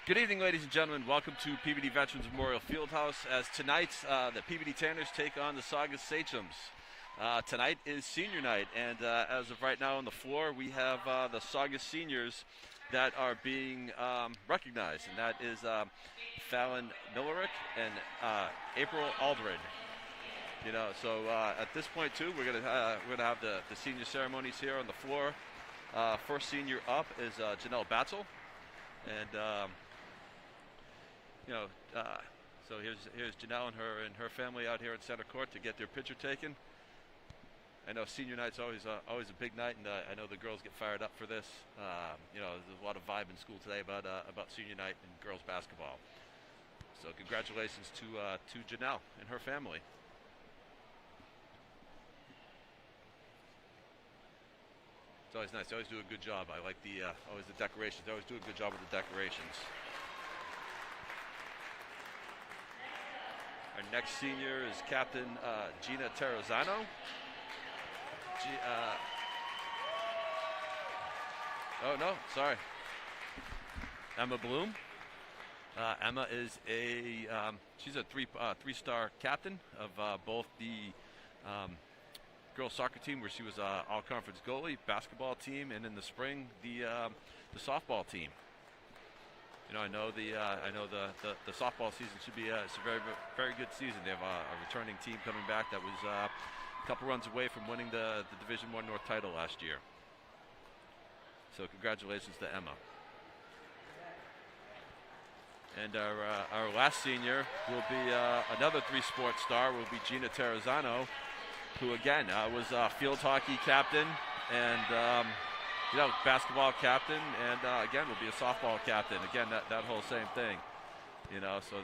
Good evening, ladies and gentlemen. Welcome to Peabody Veterans Memorial Fieldhouse. As tonight, the Peabody Tanners take on the Saugus Sachems. Tonight is senior night, and as of right now on the floor, we have the Saugus seniors that are being recognized, and that is Fallon Millerick and April Aldred. You know, so at this point too, we're gonna have the senior ceremonies here on the floor. First senior up is Janelle Batzel, and so here's Janelle and her family out here at center court to get their picture taken. I know senior night's always a big night, and I know the girls get fired up for this. There's a lot of vibe in school today about senior night and girls basketball. So congratulations to Janelle and her family. It's always nice. They always do a good job. I like the decorations. They always do a good job with the decorations. Our next senior is Captain Gina Terrazano. Emma Bloom. Emma is she's a three-star captain of both the girls soccer team, where she was all-conference goalie, basketball team, and in the spring the softball team. You know, I know the softball season should be it's a very, very good season. They have a returning team coming back that was a couple runs away from winning the Division I North title last year. So congratulations to Emma. And our last senior will be another three-sport star. Will be Gina Terrazano, who again was field hockey captain and basketball captain, and again will be a softball captain. Again, that whole same thing. You know, so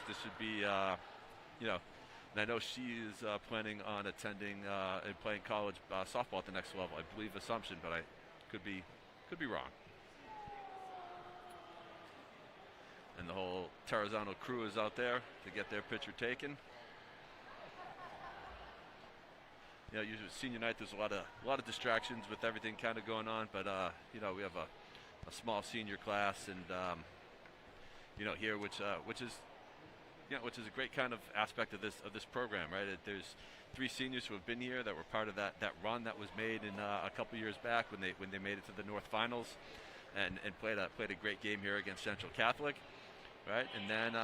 this should be and I know she is planning on attending and playing college softball at the next level. I believe Assumption, but I could be wrong. And the whole Terrazano crew is out there to get their picture taken. You know, usually senior night there's a lot of distractions with everything kind of going on, but we have a small senior class, and here which is a great kind of aspect of this program, right? There's three seniors who have been here that were part of that run that was made in a couple years back when they made it to the North Finals, and played a great game here against Central Catholic, right? And then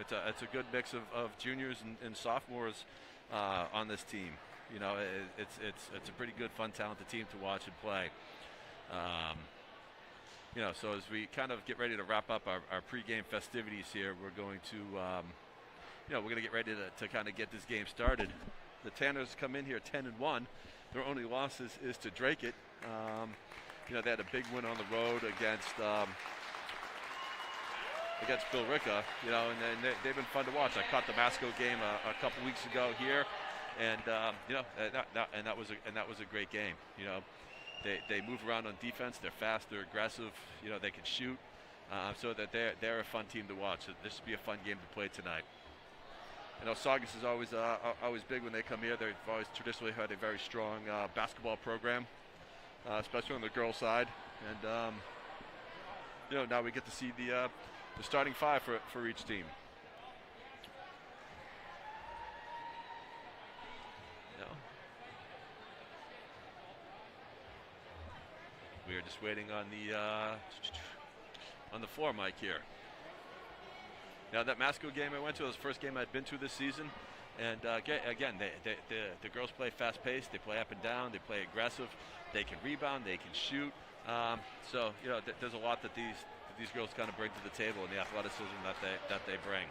it's a good mix of juniors and sophomores on this team. You know, it's a pretty good, fun, talented team to watch and play. So as we kind of get ready to wrap up our pregame festivities here, we're going to get ready to kind of get this game started. The Tanners come in here 10-1. Their only loss is to Drake it. They had a big win on the road against Bill Ricca, and they've been fun to watch. I caught the Masco game a couple weeks ago here, and that was a great game. They move around on defense. They're fast. They're aggressive. They can shoot. So that they're a fun team to watch. So this should be a fun game to play tonight. Saugus is always big when they come here. They've always traditionally had a very strong basketball program, especially on the girls' side. And now we get to see the starting five for each team. We are just waiting on the floor mic here. Now that Masco game I went to was the first game I'd been to this season, and again, the girls play fast-paced. They play up and down. They play aggressive. They can rebound. They can shoot. So there's a lot that these girls kind of bring to the table, and the athleticism that they bring.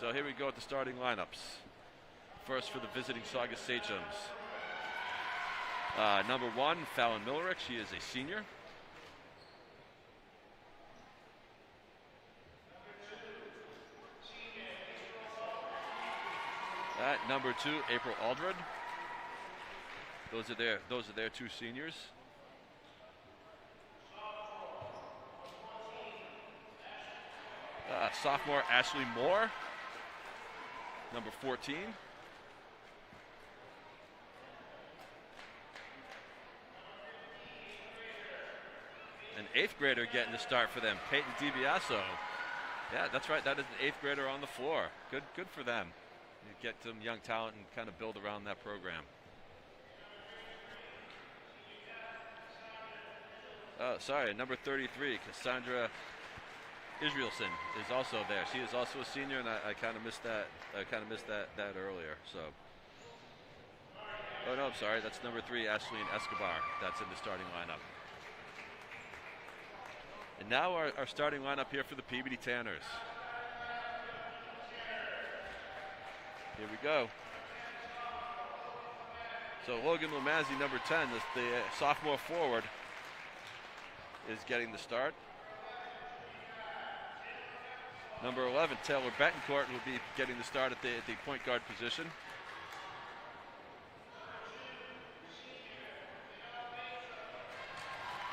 So here we go at the starting lineups. First for the visiting Saugus Sachems. Number 1, Fallon Millerick. She is a senior. Number 2, April Aldred. Those are their two seniors. Sophomore Ashley Moore, number 14. an 8th grader getting the start for them, Peyton DiBiaso. Yeah, that's right. That is an 8th grader on the floor. Good for them. You get some young talent and kind of build around that program. Oh, sorry, number 33, Cassandra Israelson is also there. She is also a senior, and I kind of missed that. I kind of missed that earlier. So, oh no, I'm sorry. That's number 3, Ashleen Escobar. That's in the starting lineup. And now our starting lineup here for the Peabody Tanners. Here we go. So Logan Lamazzi, number 10, the sophomore forward, is getting the start. Number 11, Taylor Betancourt, will be getting the start at the point guard position.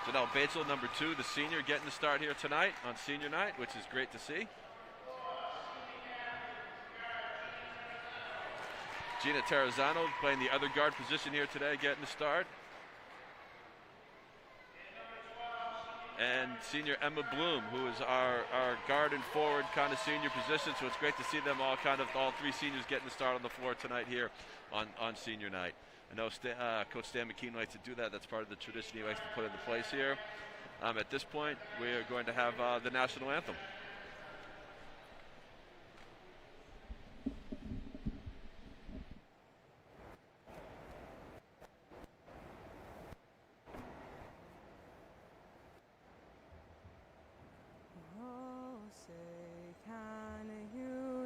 Janelle Batesel, number 2, the senior, getting the start here tonight on senior night, which is great to see. Gina Terrazzano playing the other guard position here today, getting the start. And senior Emma Bloom, who is our guard and forward kind of senior position. So it's great to see them all 3 seniors getting the start on the floor tonight here on senior night. I know Coach Stan McKean likes to do that. That's part of the tradition he likes to put into place here. At this point, we are going to have the national anthem.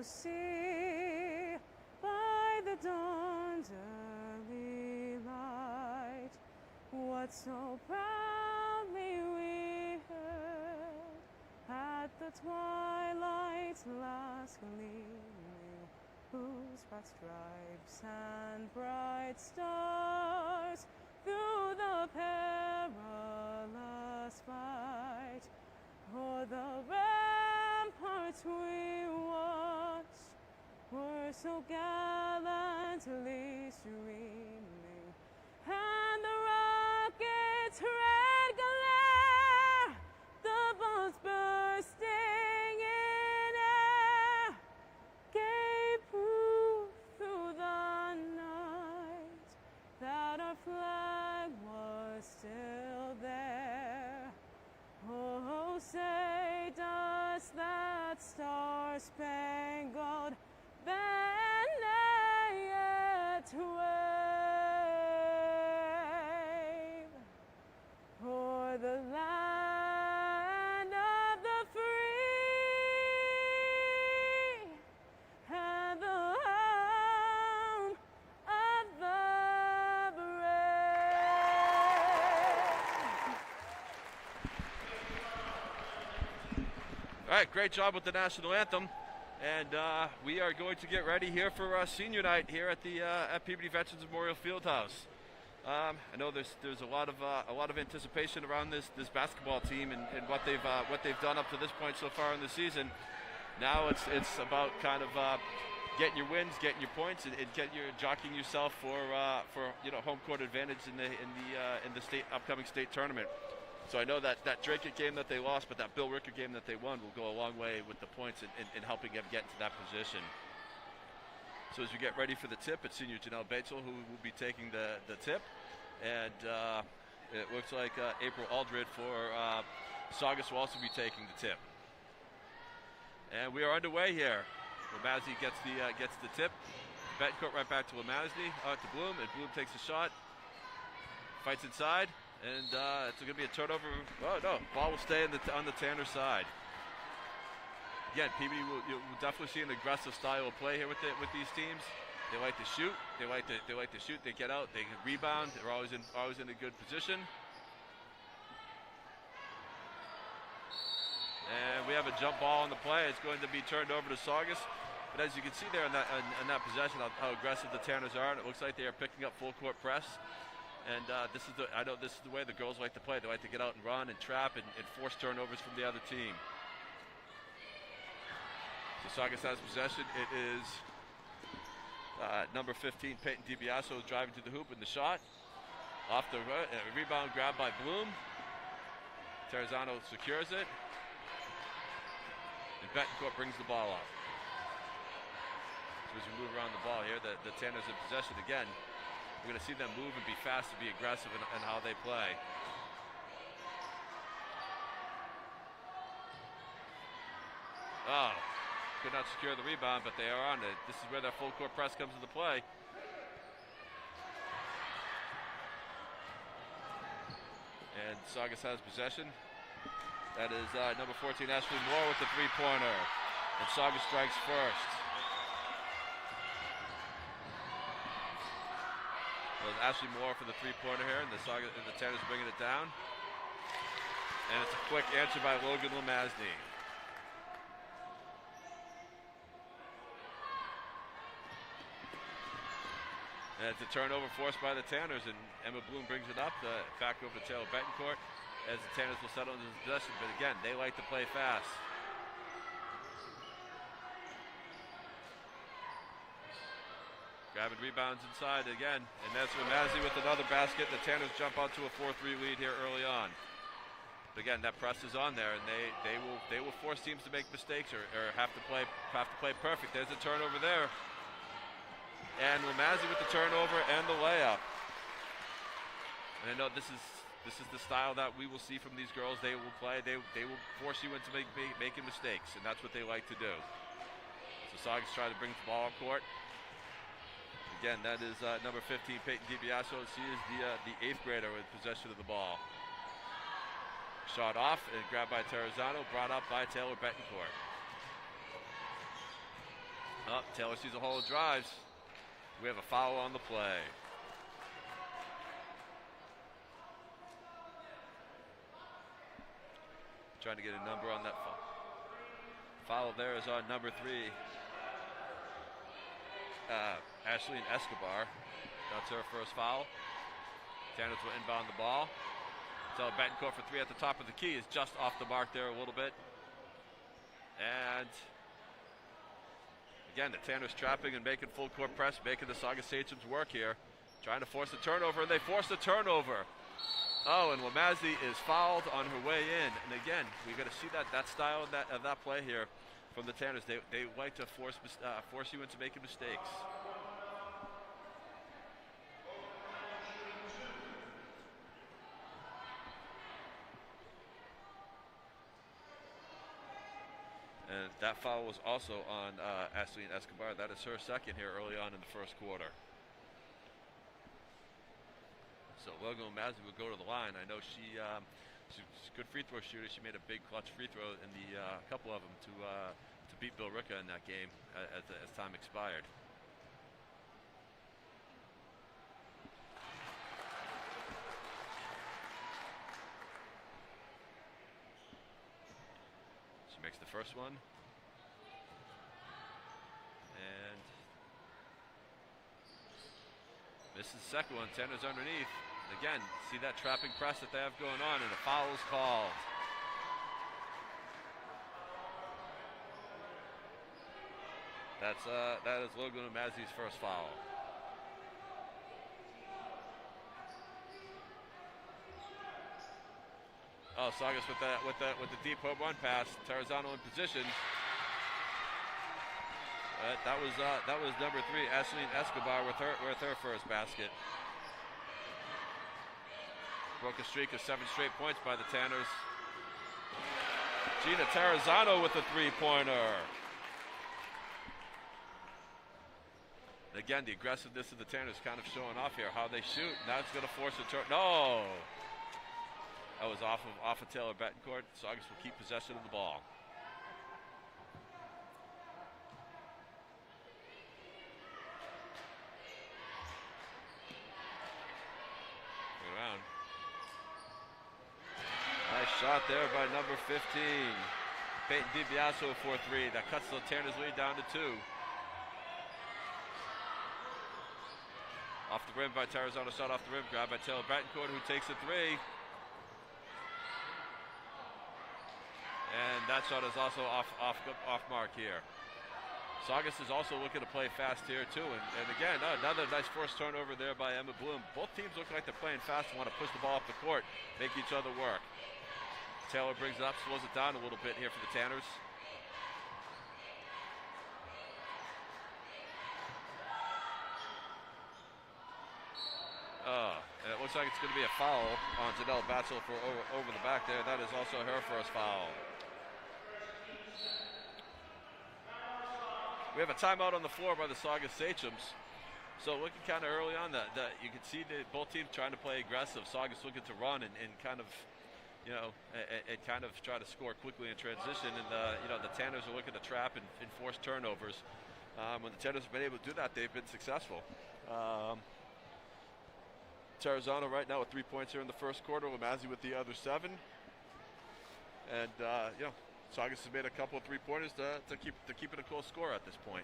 See by the dawn's early light what so proudly we heard at the twilight's last gleaming, whose broad stripes and bright stars through the perilous fight o'er the ramparts we watched were so gallantly streaming, and the rocket's red glare, the bolts bursting in air, gave proof through the night that our flag was still there. Oh, say does that star-spangled banner yet wave o'er the land of the free and the home of the brave? All right, great job with the national anthem. And we are going to get ready here for senior night here at the at Peabody Veterans Memorial Fieldhouse. I know there's a lot of anticipation around this basketball team and what they've done up to this point so far in the season. Now it's about kind of getting your wins, getting your points, and jockeying yourself for home court advantage in the upcoming state tournament. So I know that Drake game that they lost, but that Bill Ricker game that they won will go a long way with the points in helping them get into that position. So as we get ready for the tip, it's senior Janelle Batesel who will be taking the tip. And it looks like April Aldred for Saugus will also be taking the tip. And we are underway here. Lamazzi gets the tip. Betancourt right back to Lamazzi, out to Bloom, and Bloom takes a shot. Fights inside. And it's going to be a turnover. Oh, no. Ball will stay on the Tanner side. Again, Peabody you'll definitely see an aggressive style of play here with these teams. They like to shoot. They like to shoot. They get out. They can rebound. They're always in a good position. And we have a jump ball on the play. It's going to be turned over to Saugus. But as you can see there in that possession, how aggressive the Tanners are, and it looks like they are picking up full court press. And I know this is the way the girls like to play. They like to get out and run and trap and force turnovers from the other team. So Saugus has possession. It is number 15, Peyton DiBiaso, driving to the hoop in the shot. Off the rebound grab by Bloom. Terrazano secures it. And Betancourt brings the ball up. So as we move around the ball here, the Tanners in possession again. We're going to see them move and be fast and be aggressive in how they play. Oh, could not secure the rebound, but they are on it. This is where their full court press comes into play. And Saugus has possession. That is number 14, Ashley Moore with the three-pointer. And Saugus strikes first. So Ashley Moore for the three-pointer here, and the Tanners bringing it down. And it's a quick answer by Logan Lemazny. And it's a turnover forced by the Tanners, and Emma Bloom brings it up back over to Taylor Betancourt as the Tanners will settle into possession. But again, they like to play fast. Grabbing rebounds inside again, and that's Lemazny with another basket. The Tanners jump out to a 4-3 lead here early on. But again, that press is on there, and they will force teams to make mistakes or have to play perfect. There's a turnover there. And Lemazny with the turnover and the layup. And I know this is the style that we will see from these girls. They will play. They will force you into making mistakes, and that's what they like to do. So Saugus trying to bring the ball up court. Again, that is number 15, Peyton DiBiaso. She is the 8th grader with possession of the ball. Shot off and grabbed by Terrazano, brought up by Taylor Betancourt. Taylor sees a hole and drives. We have a foul on the play. Trying to get a number on that foul. Foul there is on number 3. Ashley Escobar. That's her first foul. Tanners will inbound the ball. So Betancourt for 3 at the top of the key is just off the mark there a little bit. And again, the Tanners trapping and making full court press, making the Saugus Sachems work here. Trying to force a turnover, and they force the turnover. Oh, and Lemazny is fouled on her way in. And again, we're going to see that style of that play here from the Tanners. They like to force you into making mistakes. And that foul was also on Ashley Escobar. That is her second here early on in the first quarter. So Logan Lemazny will go to the line. I know she's a good free throw shooter. She made a big clutch free throw in the couple of them to beat Bill Ricca in that game as time expired. Makes the first one. And misses the second one. Tanners underneath. Again, see that trapping press that they have going on, and a foul is called. That is Logan Lemazny's first foul. Oh, Saugus with the deep home run pass. Terrazano in position. That was number 3, Ashley Escobar with her first basket. Broke a streak of 7 straight points by the Tanners. Gina Terrazano with a three-pointer. Again, the aggressiveness of the Tanners kind of showing off here. How they shoot. Now it's going to force a turn. No. That was off of Taylor Betancourt. Saugus will keep possession of the ball. Around. Nice shot there by number 15. Peyton DiBiaso for 3. That cuts the Tanners lead down to 2. Off the rim by Terrazano. Shot off the rim. Grabbed by Taylor Betancourt, who takes a 3. And that shot is also off mark here. Saugus is also looking to play fast here too. And again, another nice forced turnover there by Emma Bloom. Both teams look like they're playing fast and want to push the ball up the court, make each other work. Taylor brings it up, slows it down a little bit here for the Tanners. And it looks like it's going to be a foul on Janelle Batchel for over the back there. That is also her first foul. We have a timeout on the floor by the Saugus Sachems. So looking kind of early on, that you can see that both teams trying to play aggressive. Saugus looking to run and kind of, you know, and kind of try to score quickly in transition. And, you know, the Tanners are looking to trap and force turnovers. When the Tanners have been able to do that, they've been successful. Tarazona right now with 3 points here in the first quarter. Lamazi with the other 7. And, you know, Saugus has made a couple of 3-pointers to keep it a close score at this point.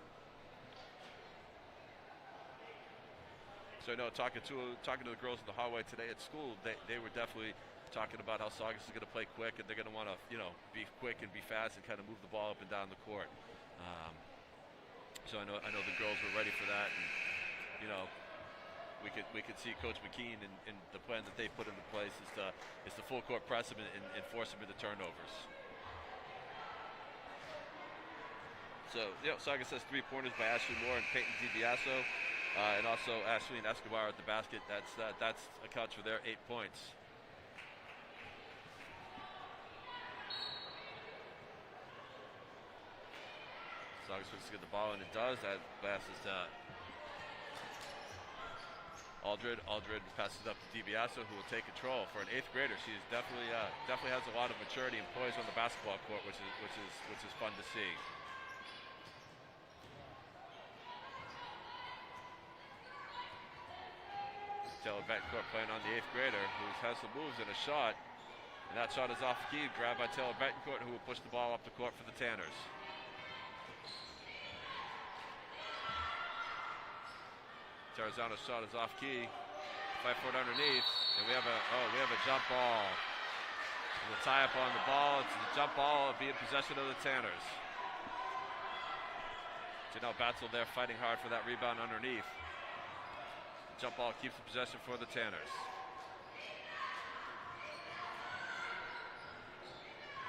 So I know talking to the girls in the hallway today at school, they were definitely talking about how Saugus is going to play quick and they're going to want to, you know, be quick and be fast and kind of move the ball up and down the court. So I know the girls were ready for that, and you know, we could see Coach McKean and the plan that they put into place is to full court press them and force them into turnovers. So, you know, Saugus has 3-pointers by Ashley Moore and Peyton DiBiaso, and also Ashley and Escobar at the basket. That's accounts for their 8 points. Saugus looks to get the ball, and it does. That pass is Aldred passes up to DiBiaso, who will take control. For an 8th grader, she is definitely has a lot of maturity and poise on the basketball court, which is fun to see. Taylor Betancourt playing on the 8th grader, who has some moves and a shot, and that shot is off the key, grabbed by Taylor Betancourt, who will push the ball up the court for the Tanners. Tarazona's shot is off key, 5 foot underneath, and we have a jump ball. The tie up on the ball. It's the jump ball be in possession of the Tanners. Janelle Batzel there fighting hard for that rebound underneath. The jump ball keeps the possession for the Tanners.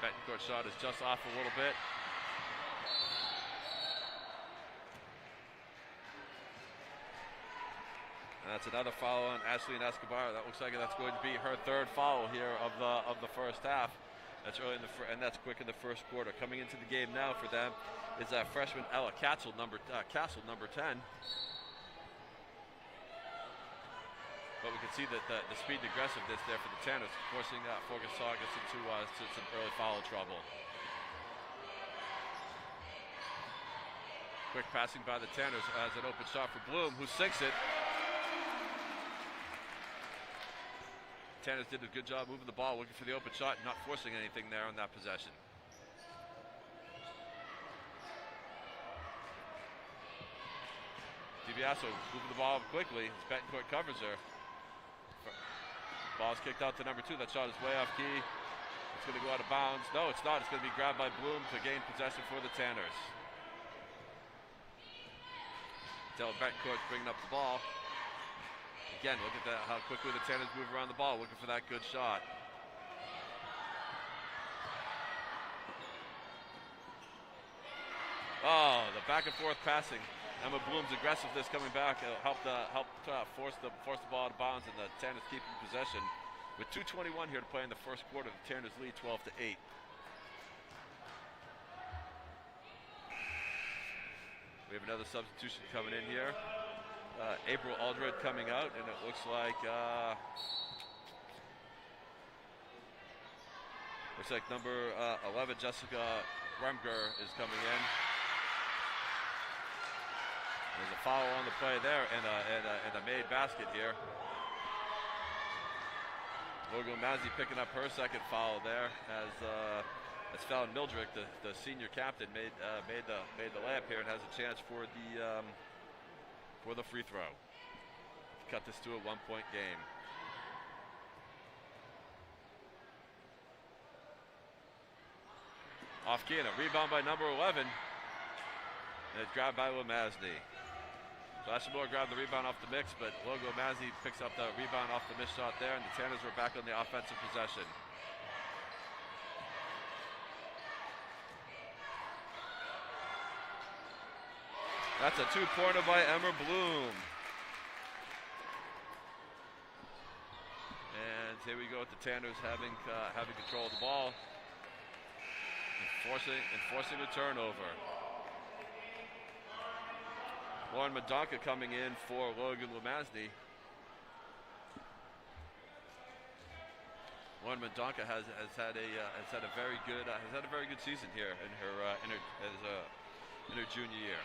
Betancourt shot is just off a little bit. And that's another foul on Ashley and Escobar. That looks like that's going to be her 3rd foul here of the first half. That's early in and that's quick in the first quarter. Coming into the game now for them is freshman Ella Castle, number 10. But we can see that the speed and aggressiveness there for the Tanners, forcing Saugus into some early foul trouble. Quick passing by the Tanners as an open shot for Bloom, who sinks it. Tanners did a good job moving the ball, looking for the open shot, not forcing anything there on that possession. DiBiaso moving the ball up quickly. Betancourt covers her. Ball's kicked out to number 2. That shot is way off key. It's going to go out of bounds. No, it's not. It's going to be grabbed by Bloom to gain possession for the Tanners. Taylor Betancourt bringing up the ball. Again, look at that, how quickly the Tanners move around the ball, looking for that good shot. Oh, the back and forth passing. Emma Bloom's aggressiveness coming back helped force the ball out of bounds, and the Tanners keeping possession. With 2:21 here to play in the first quarter, the Tanners lead 12-8. We have another substitution coming in here. April Aldred coming out, and it looks like number 11 Jessica Remger is coming in. There's a foul on the play there, and a made basket here. Logan Mazzi picking up her 2nd foul there as Fallon Mildrick, the senior captain, made the layup here and has a chance for the free throw. Cut this to a 1-point game. Off key, and a rebound by number 11. And it's grabbed by Lamazni. So Ashley Moore grabbed the rebound off the mix, but Logo Mazzi picks up the rebound off the missed shot there, and the Tanners were back on the offensive possession. That's a 2-pointer by Emma Bloom. And here we go with the Tanners having control of the ball, enforcing a turnover. Lauren Madonka coming in for Logan Lomasny. Lauren Madonka has had a very good season here in her junior year.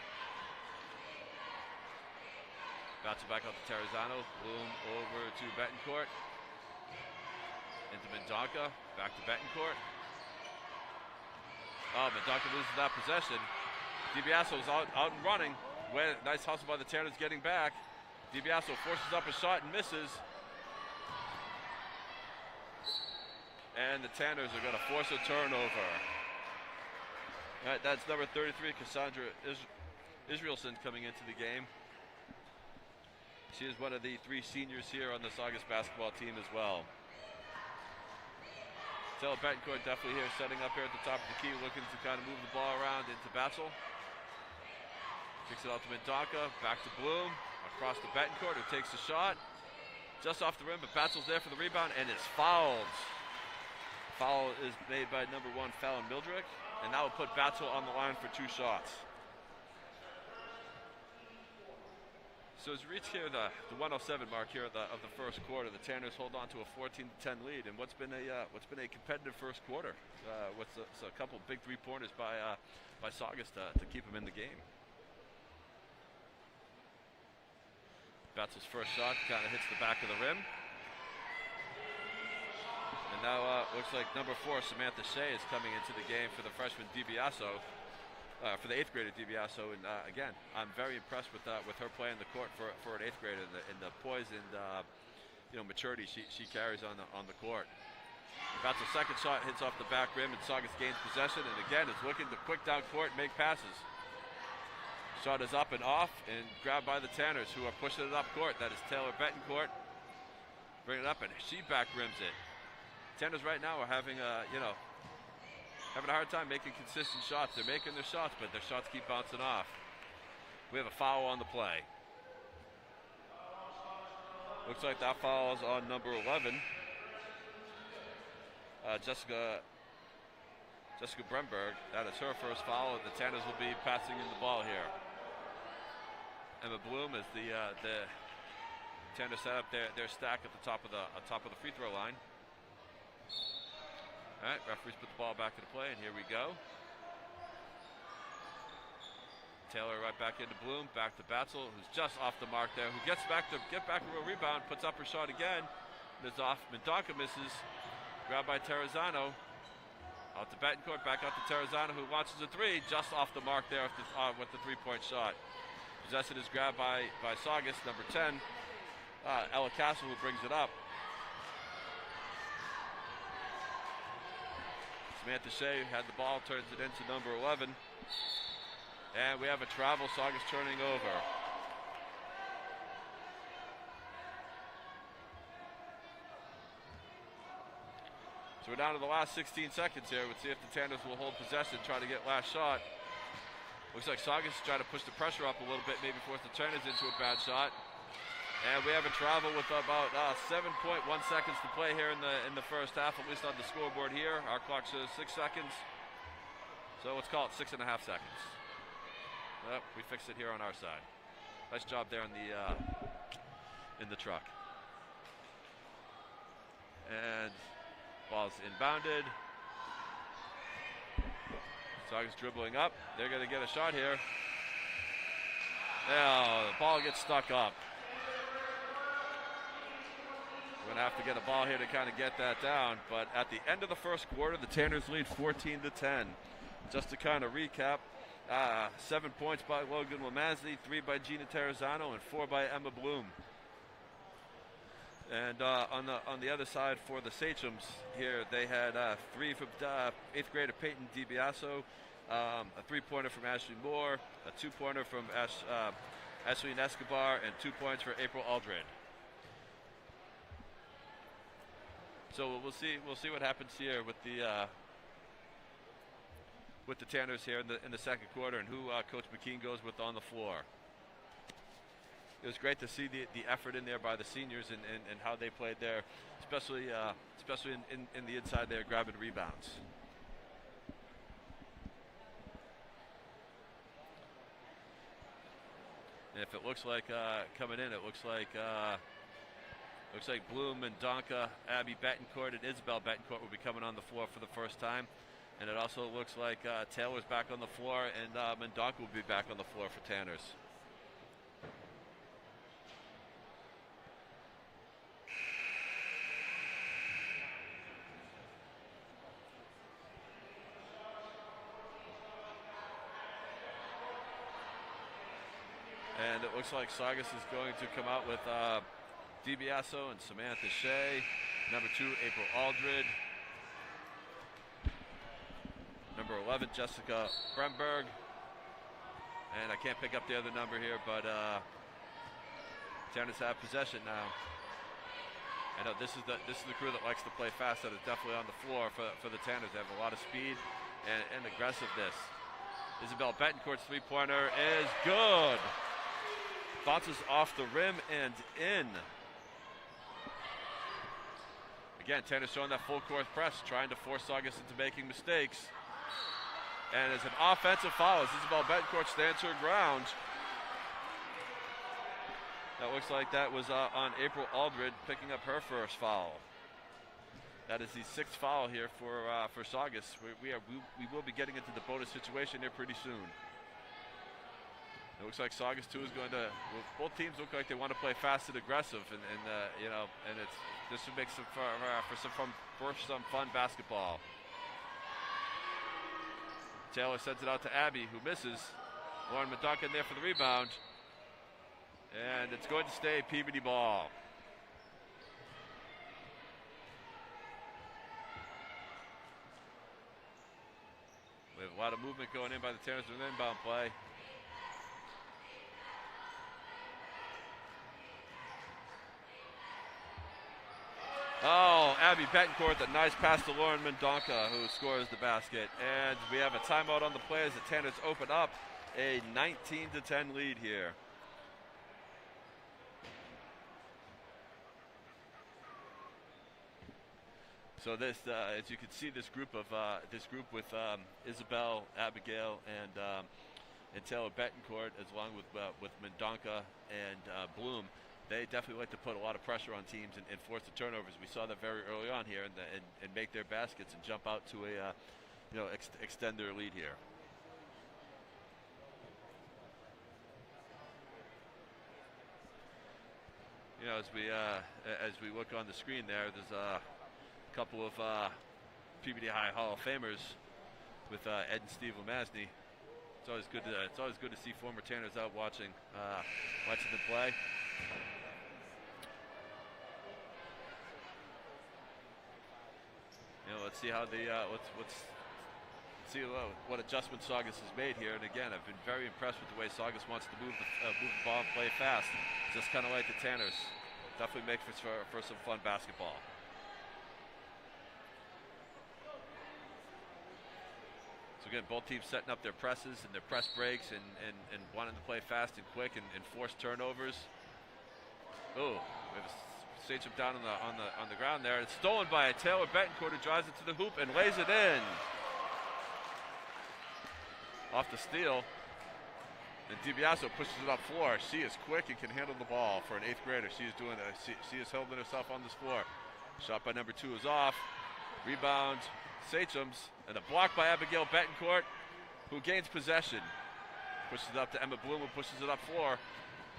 Battle back out to Terrazano. Bloom over to Betancourt. Into Madonka. Back to Betancourt. Oh, Madonka loses that possession. DiBiaso's out and running. Nice hustle by the Tanners getting back. DiBiaso forces up a shot and misses. And the Tanners are going to force a turnover. All right, that's number 33, Cassandra Israelson coming into the game. She is one of the 3 seniors here on the Saugus basketball team as well. Taylor Betancourt definitely here setting up here at the top of the key, looking to kind of move the ball around into Batzel. Kicks it out to Madonka, back to Bloom, across to Betancourt, who takes the shot. Just off the rim, but Batzel's there for the rebound, and it's fouled. Foul is made by number 1, Fallon Mildrick, and that will put Batzel on the line for 2 shots. So as we reach here the 107 mark here of the first quarter, the Tanners hold on to a 14-10 lead, and what's been a competitive first quarter. With a couple big 3-pointers by Saugus to keep them in the game. Batzel's first shot kind of hits the back of the rim, and now looks like number 4 Samantha Shea is coming into the game for the freshman DiBiaso. For the 8th grader DiBiaso, and again, I'm very impressed with her play in the court for an 8th grader, and the poise and maturity she carries on the court. Batzel's second shot hits off the back rim, and Saugus gains possession, and again is looking to quick down court and make passes. Shot is up and off, and grabbed by the Tanners, who are pushing it up court. That is Taylor Betancourt, bring it up, and she back rims it. Tanners right now are having a hard time making consistent shots. They're making their shots, but their shots keep bouncing off. We have a foul on the play. Looks like that foul is on number 11. Jessica Bremberg. That is her first foul, and the Tanners will be passing in the ball here. Emma Bloom is the Tanners set up their stack at the top of the free throw line. All right, referees put the ball back into play, and here we go. Taylor right back into Bloom, back to Batzel, who's just off the mark there, who gets back to a rebound, puts up her shot again, and is off. Madonka misses, grabbed by Terrazano. Out to Betancourt, back out to Terrazano, who launches a 3, just off the mark there with the 3-point shot. Possession is grabbed by Saugus, number 10, Ella Castle, who brings it up. Samantha Shea had the ball, turns it into number 11. And we have a travel, Saugus turning over. So we're down to the last 16 seconds here. We'll see if the Tanners will hold possession, try to get last shot. Looks like Saugus trying to push the pressure up a little bit, maybe force the Tanners into a bad shot. And we have a travel with about 7.1 seconds to play here in the first half, at least on the scoreboard here. Our clock says 6 seconds. So let's call it 6.5 seconds. Well, we fixed it here on our side. Nice job there in the truck. And ball's inbounded. Saugus dribbling up. They're going to get a shot here. Oh, the ball gets stuck up. We're going to have to get a ball here to kind of get that down. But at the end of the first quarter, the Tanners lead 14-10. Just to kind of recap, 7 points by Logan Lomasny, 3 by Gina Terrazano, and 4 by Emma Bloom. And on the other side for the Sachems here, they had 3 from 8th grader Peyton DiBiaso, a 3-pointer from Ashley Moore, a 2-pointer from Ashley Escobar, and 2 points for April Aldred. So we'll see what happens here with the with the Tanners here in the second quarter, and who Coach McKean goes with on the floor. It was great to see the effort in there by the seniors and how they played there, especially in the inside there, grabbing rebounds. And if it looks like coming in, it looks like Bloom and Donka, Abby Betancourt, and Isabel Betancourt will be coming on the floor for the first time. And it also looks like Taylor's back on the floor, and Mendonca will be back on the floor for Tanners. And it looks like Saugus is going to come out with DiBiaso and Samantha Shea. Number 2, April Aldred. Number 11, Jessica Bremberg. And I can't pick up the other number here, but Tanners have possession now. I know this is the crew that likes to play fast, that is definitely on the floor for the Tanners. They have a lot of speed and aggressiveness. Isabel Betancourt's three-pointer is good. Bounces off the rim and in. Again, Tanners showing that full court press, trying to force Saugus into making mistakes. And it's an offensive foul as Isabel Betancourt stands her ground. That looks like that was on April Aldred, picking up her first foul. That is the 6th foul here for Saugus. We will be getting into the bonus situation here pretty soon. It looks like Saugus too is going to. Well, both teams look like they want to play fast and aggressive, and this should make some for some fun basketball. Taylor sends it out to Abby, who misses. Lauren Mendonca in there for the rebound, and it's going to stay Peabody ball. We have a lot of movement going in by the Tanners with an inbound play. Oh, Abby Betancourt, the nice pass to Lauren Mendonca, who scores the basket. And we have a timeout on the play as the Tanners open up a 19-10 lead here. So this, as you can see, this group with Isabel, Abigail, and Taylor Betancourt, as along with Mendonca and Bloom. They definitely like to put a lot of pressure on teams and force the turnovers. We saw that very early on here, and make their baskets and jump out to extend their lead here. You know, as we look on the screen there's a couple of Peabody High Hall of Famers with Ed and Steve Lemasny. It's always good to see former Tanners out watching them play. You know, let's see how let's see what adjustments Saugus has made here. And again, I've been very impressed with the way Saugus wants to move the ball and play fast, just kind of like the Tanners. Definitely makes for some fun basketball. So again, both teams setting up their presses and their press breaks and wanting to play fast and quick and force turnovers. Oh, we have Sachem down on the ground there. It's stolen by Taylor Betancourt, who drives it to the hoop and lays it in. Off the steal. And DiBiaso pushes it up floor. She is quick and can handle the ball for an 8th grader. She is doing that. She is holding herself on this floor. Shot by number 2 is off. Rebound, Sachem's, and a block by Abigail Betancourt, who gains possession. Pushes it up to Emma Bloom, who pushes it up floor.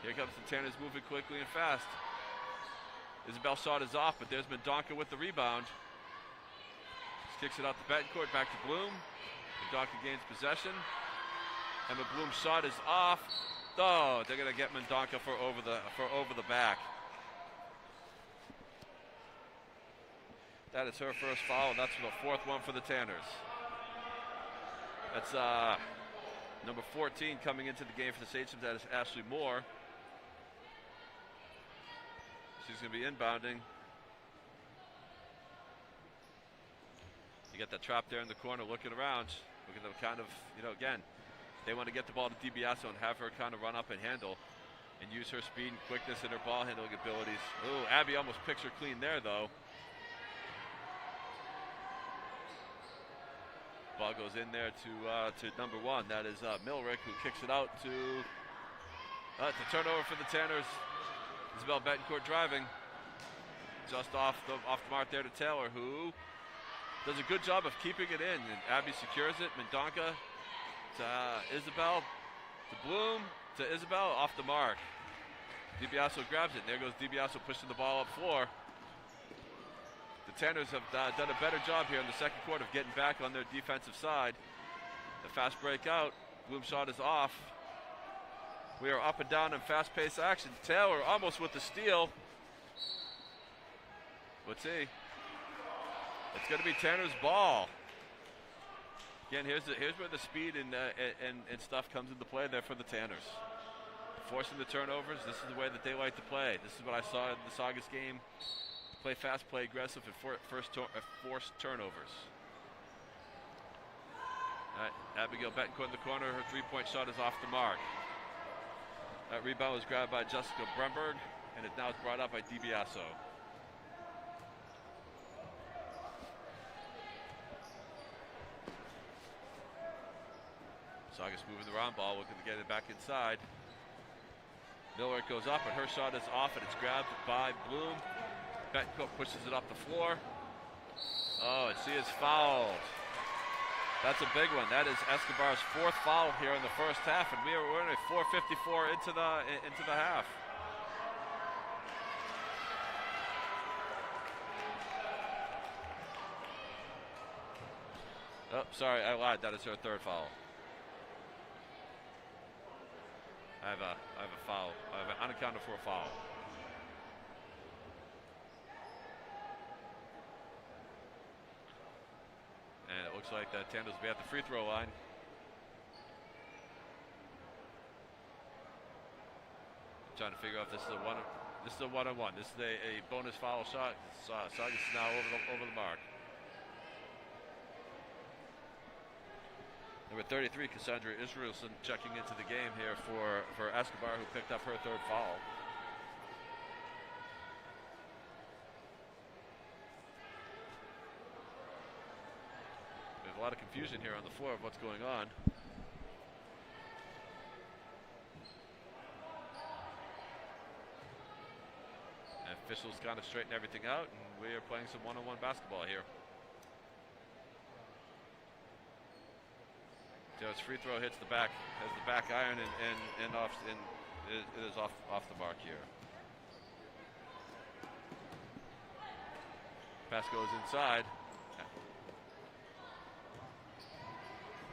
Here comes the Tanners moving quickly and fast. Isabel shot is off, but there's Mendonca with the rebound. Just kicks it out to Betancourt, back to Bloom. Mendonca gains possession. Emma Bloom's shot is off. Oh, they're going to get Mendonca for over the back. That is her first foul, and that's the 4th one for the Tanners. That's number 14 coming into the game for the Sachems. That is Ashley Moore. She's going to be inbounding. You got that trap there in the corner looking around. We're going to kind of, again, they want to get the ball to DiBiaso and have her kind of run up and handle and use her speed and quickness and her ball handling abilities. Ooh, Abby almost picks her clean there, though. Ball goes in there to number 1. That is Milrick, who kicks it out to it's a turnover for the Tanners. Isabel Betancourt driving. Just off the mark there to Taylor, who does a good job of keeping it in. And Abby secures it. Mendonca to Isabel, to Bloom, to Isabel, off the mark. DiBiaso grabs it. And there goes DiBiaso pushing the ball up floor. The Tanners have done a better job here in the second quarter of getting back on their defensive side. The fast break out. Bloom's shot is off. We are up and down in fast-paced action. Taylor almost with the steal. Let's see. It's going to be Tanner's ball. Again, here's where the speed and stuff comes into play there for the Tanners. Forcing the turnovers. This is the way that they like to play. This is what I saw in the Saugus game. Play fast, play aggressive, and force turnovers. All right, Abigail Betancourt in the corner. Her three-point shot is off the mark. That rebound was grabbed by Jessica Bremberg, and it now is brought up by DiBiaso. Saugus moving the round ball, looking to get it back inside. Miller goes up, and her shot is off, and it's grabbed by Bloom. Betancourt pushes it up the floor. Oh, and she is fouled. That's a big one. That is Escobar's 4th foul here in the first half, and we're only 4:54 into the half. Oh, sorry, I lied. That is her 3rd foul. I have a foul. I have an unaccounted for foul. And it looks like the Tanners will be at the free throw line. I'm trying to figure out if this is a one-on-one. This is a bonus foul shot. Saugus is now over the mark. Number 33, Cassandra Israelson, checking into the game here for Escobar, who picked up her 3rd foul. There's a lot of confusion here on the floor of what's going on. And officials kind of straighten everything out, and we are playing some one-on-one basketball here. Joe's free throw hits the back, has the back iron, and it is off the mark here. Pass goes inside.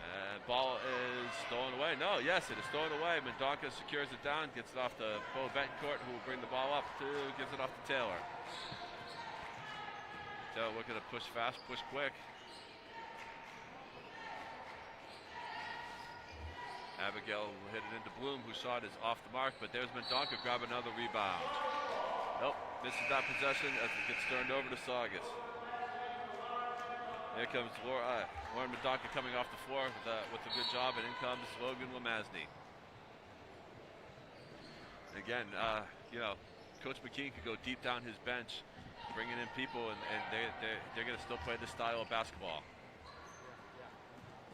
And ball is stolen away. No, yes, it is stolen away. Mendonca secures it down, gets it off to Bo Betancourt, who will bring the ball up gives it off to Taylor. Taylor looking to push fast, push quick. Abigail will hit it into Bloom, whose shot is off the mark, but there's Mendonca grab another rebound. Nope, misses that possession as it gets turned over to Saugus. Here comes Lauren Mendonca coming off the floor with a good job, and in comes Logan Lamazny. Again, Coach McKean could go deep down his bench, bringing in people, and they're going to still play this style of basketball.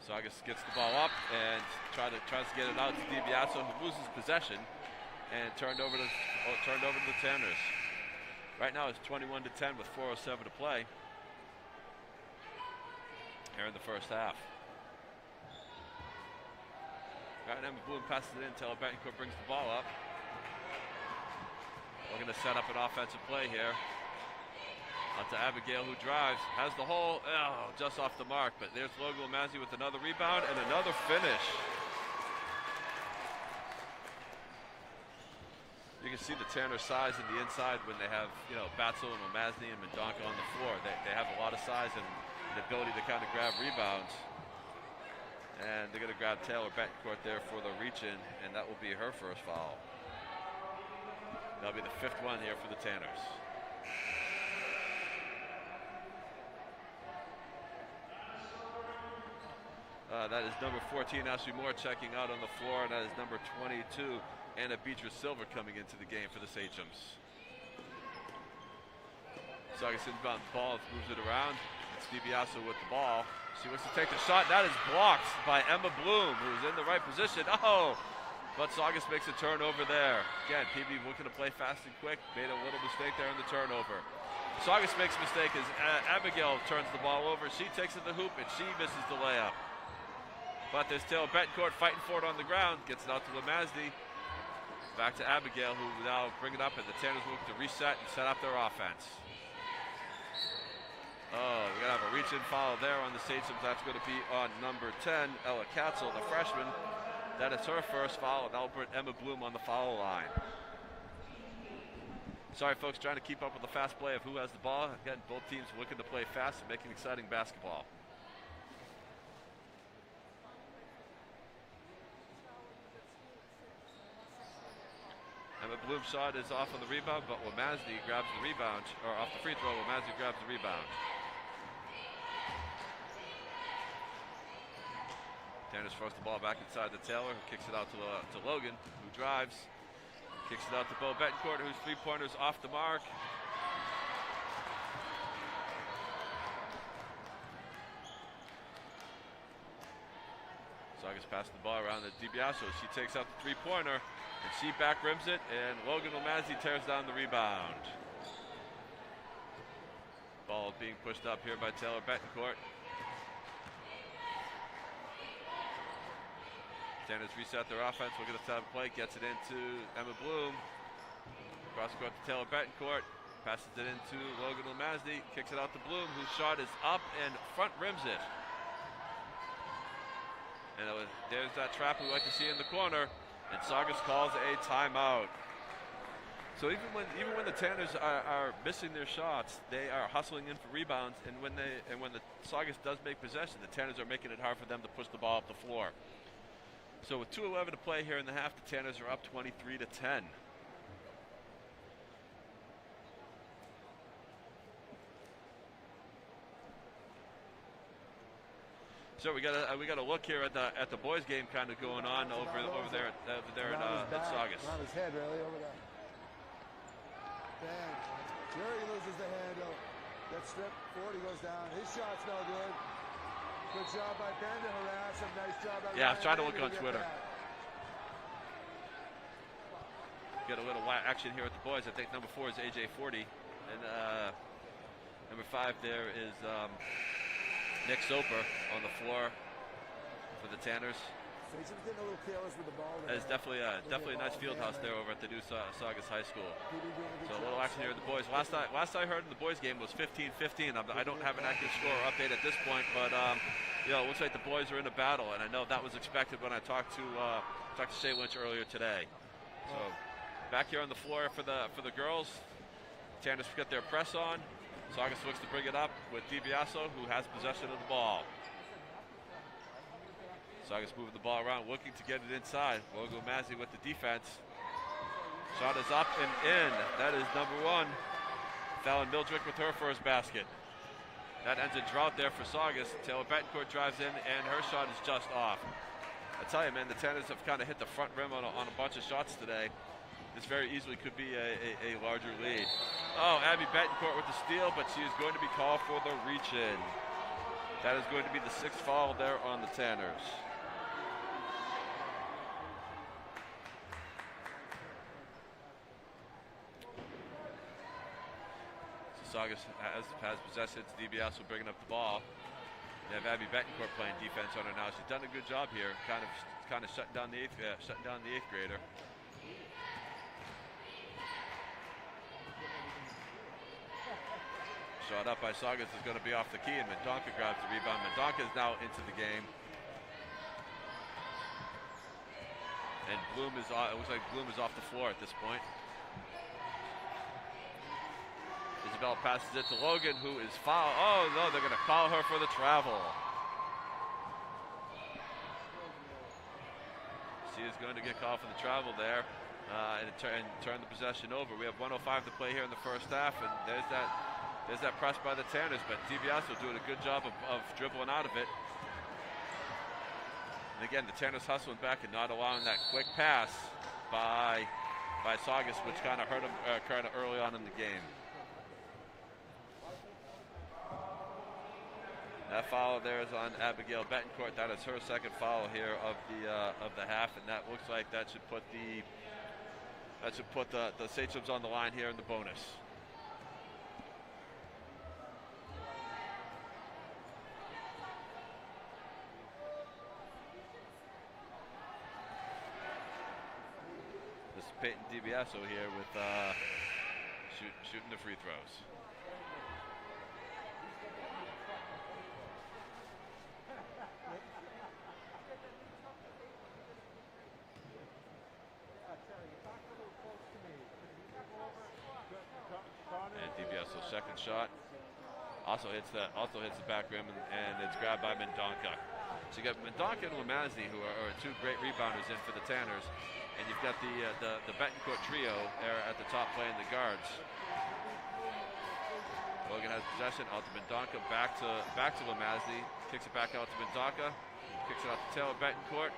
Saugus gets the ball up and tries to get it out to DiBiaso, who loses possession, and turned over to the Tanners. Right now it's 21-10 with 4:07 to play here in the first half. Right now Bloom passes it in. Taylor Betancourt brings the ball up. We're going to set up an offensive play here. Out to Abigail, who drives, has the hole, just off the mark, but there's Logan Lamazny with another rebound and another finish. You can see the Tanner size in the inside when they have, Batzel and Lamazny and Mendonca on the floor. They have a lot of size and the ability to kind of grab rebounds. And they're going to grab Taylor Betancourt there for the reach-in, and that will be her 1st foul. That'll be the 5th one here for the Tanners. That is number 14, Ashley Moore, checking out on the floor, and that is number 22, Anna Beatrice Silver, coming into the game for the Sachems. Saugus inbound the ball, moves it around. It's DiBiaso with the ball. She wants to take the shot. That is blocked by Emma Bloom, who's in the right position. Oh, but Saugus makes a turnover there. Again, PB looking to play fast and quick. Made a little mistake there in the turnover. Saugus makes a mistake as Abigail turns the ball over. She takes it to the hoop, and she misses the layup. But there's Taylor Betancourt fighting for it on the ground. Gets it out to Lemazdi. Back to Abigail, who will now bring it up, and the Tanners look to reset and set up their offense. Oh, we're going to have a reach-in foul there on the Sachems. That's going to be on number 10, Ella Katzel, the freshman. That is her first foul, and that'll put Emma Bloom on the foul line. Sorry, folks, trying to keep up with the fast play of who has the ball. Again, both teams looking to play fast and making exciting basketball. Emma Bloom's shot is off on the rebound, but Lemazdi grabs the rebound, or off the free throw, Lemazdi grabs the rebound. Tanners throws the ball back inside to Taylor, who kicks it out to Logan, who drives. Kicks it out to Bo Betancourt, whose three-pointer's off the mark. Saugus passes the ball around to DiBiaso. She takes out the three-pointer, and she back rims it, and Logan Lemazdi tears down the rebound. Ball being pushed up here by Taylor Betancourt. Tanners reset their offense. Look at the time of play. Gets it into Emma Bloom. Cross court to Taylor Betancourt. Passes it into Logan Lemazdi. Kicks it out to Bloom, whose shot is up and front rims it. And there's that trap we like to see in the corner. And Saugus calls a timeout. So even when the Tanners are missing their shots, they are hustling in for rebounds. And when the Saugus does make possession, the Tanners are making it hard for them to push the ball up the floor. So with 2:11 to play here in the half, the Tanners are up 23-10. So we got a look here at the boys' game kind of going on over there at Saugus. On his head, really, over there. Bang. Jerry loses the handle. Gets stripped. 40 goes down. His shot's no good. Good job by Ben to harass him. Nice job by Yeah, I was trying to look on Twitter. Get a little action here with the boys. I think number 4 is AJ 40, and number 5 there is Nick Soper on the floor for the Tanners. He's getting a little careless with the ball. It's definitely a nice field house there over at the new Saugus High School. So a little action here with the boys. Last I heard in the boys game was 15-15. I don't have an accurate score update at this point, but it looks like the boys are in a battle, and I know that was expected when I talked to Shea Lynch earlier today. So back here on the floor for the girls, Tanners get their press on. Saugus looks to bring it up with DiBiaso, who has possession of the ball. Saugus moving the ball around, looking to get it inside. Logan Lemazdi with the defense. Shot is up and in. That is number 1. Fallon Mildrick with her first basket. That ends a drought there for Saugus. Taylor Betancourt drives in, and her shot is just off. I tell you, man, the Tanners have kind of hit the front rim on a bunch of shots today. This very easily could be a larger lead. Oh, Abby Betancourt with the steal, but she is going to be called for the reach-in. That is going to be the 6th foul there on the Tanners. Saugus has possession. It's DiBiaso bringing up the ball. You have Abby Betancourt playing defense on her now. She's done a good job here, kind of shutting down the eighth grader. Shot up by Saugus is going to be off the key, and Mendonca grabs the rebound. Mendonca is now into the game. And Bloom is it looks like Bloom is off the floor at this point. Isabel passes it to Logan, who is fouled. Oh no, they're going to foul her for the travel. She is going to get called for the travel there, and turn the possession over. We have 1:05 to play here in the first half, and there's that press by the Tanners, but DiBiaso doing a good job of dribbling out of it. And again, the Tanners hustling back and not allowing that quick pass by Saugus, which kind of hurt him kind of early on in the game. That foul there is on Abigail Betancourt. That is her second foul here of the half, and that looks like that should put the Sachems on the line here in the bonus. This is Peyton DiBiaso here with shooting the free throws. And DiBiaso's second shot also hits the back rim, and it's grabbed by Mendonca. So you got Mendonca and Lamazzi, who are two great rebounders in for the Tanners, and you've got the Betancourt trio there at the top playing the guards. Logan has possession out to Mendonca, back to Lamazzi, kicks it back out to Mendonca, kicks it out to Taylor Betancourt.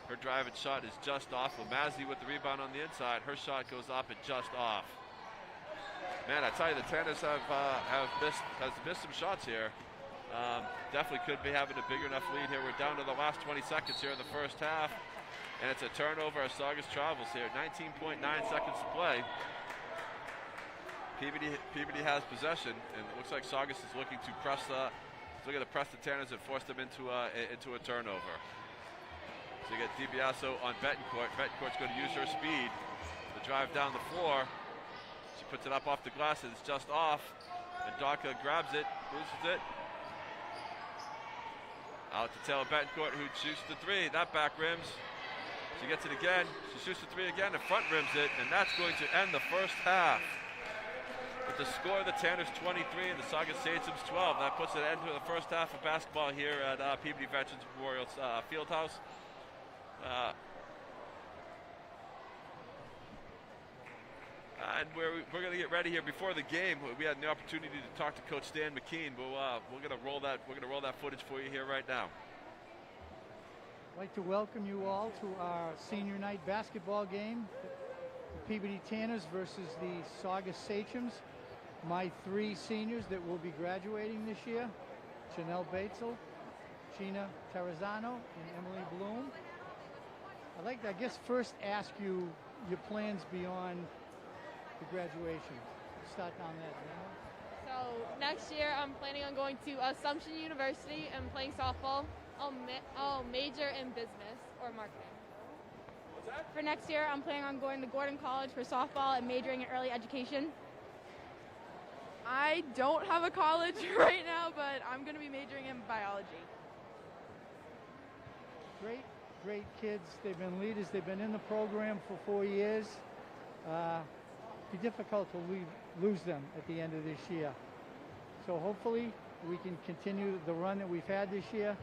Her driving shot is just off. Lamazzi with the rebound on the inside. Her shot goes up and just off. Man, I tell you, the Tanners have missed some shots here. Definitely could be having a big enough lead here. We're down to the last 20 seconds here in the first half, and it's a turnover as Saugus travels here. 19.9 seconds to play. Peabody has possession, and it looks like Saugus is looking to press the Tanners and force them into a turnover. So you get DiBiaso on Betancourt. Betancourt's going to use her speed to drive down the floor. She puts it up off the glass, and it's just off. And Mendonca grabs it, loses it. Out to Taylor Betancourt, who shoots the three. That back rims. She gets it again. She shoots the three again and front rims it, and that's going to end the first half. With the score of the Tanners 23 and the Saugus Sachems 12. That puts an end to the first half of basketball here at Peabody Veterans Memorial Fieldhouse. And we're going to get ready here before the game. We had the opportunity to talk to Coach Stan McKean, but we're going to roll that footage for you here right now. I'd like to welcome you all to our senior night basketball game. The Peabody Tanners versus the Saugus Sachems. My three seniors that will be graduating this year: Janelle Batesel, Gina Terrazzano, and Emily Bloom. I'd like to, first ask you your plans beyond the graduation. Start down there. So next year I'm planning on going to Assumption University and playing softball. I'll major in business or marketing. What's that? For next year I'm planning on going to Gordon College for softball and majoring in early education. I don't have a college right now, but I'm going to be majoring in biology. Great kids. They've been leaders. They've been in the program for 4 years. Be difficult to lose them at the end of this year. So hopefully we can continue the run that we've had this year.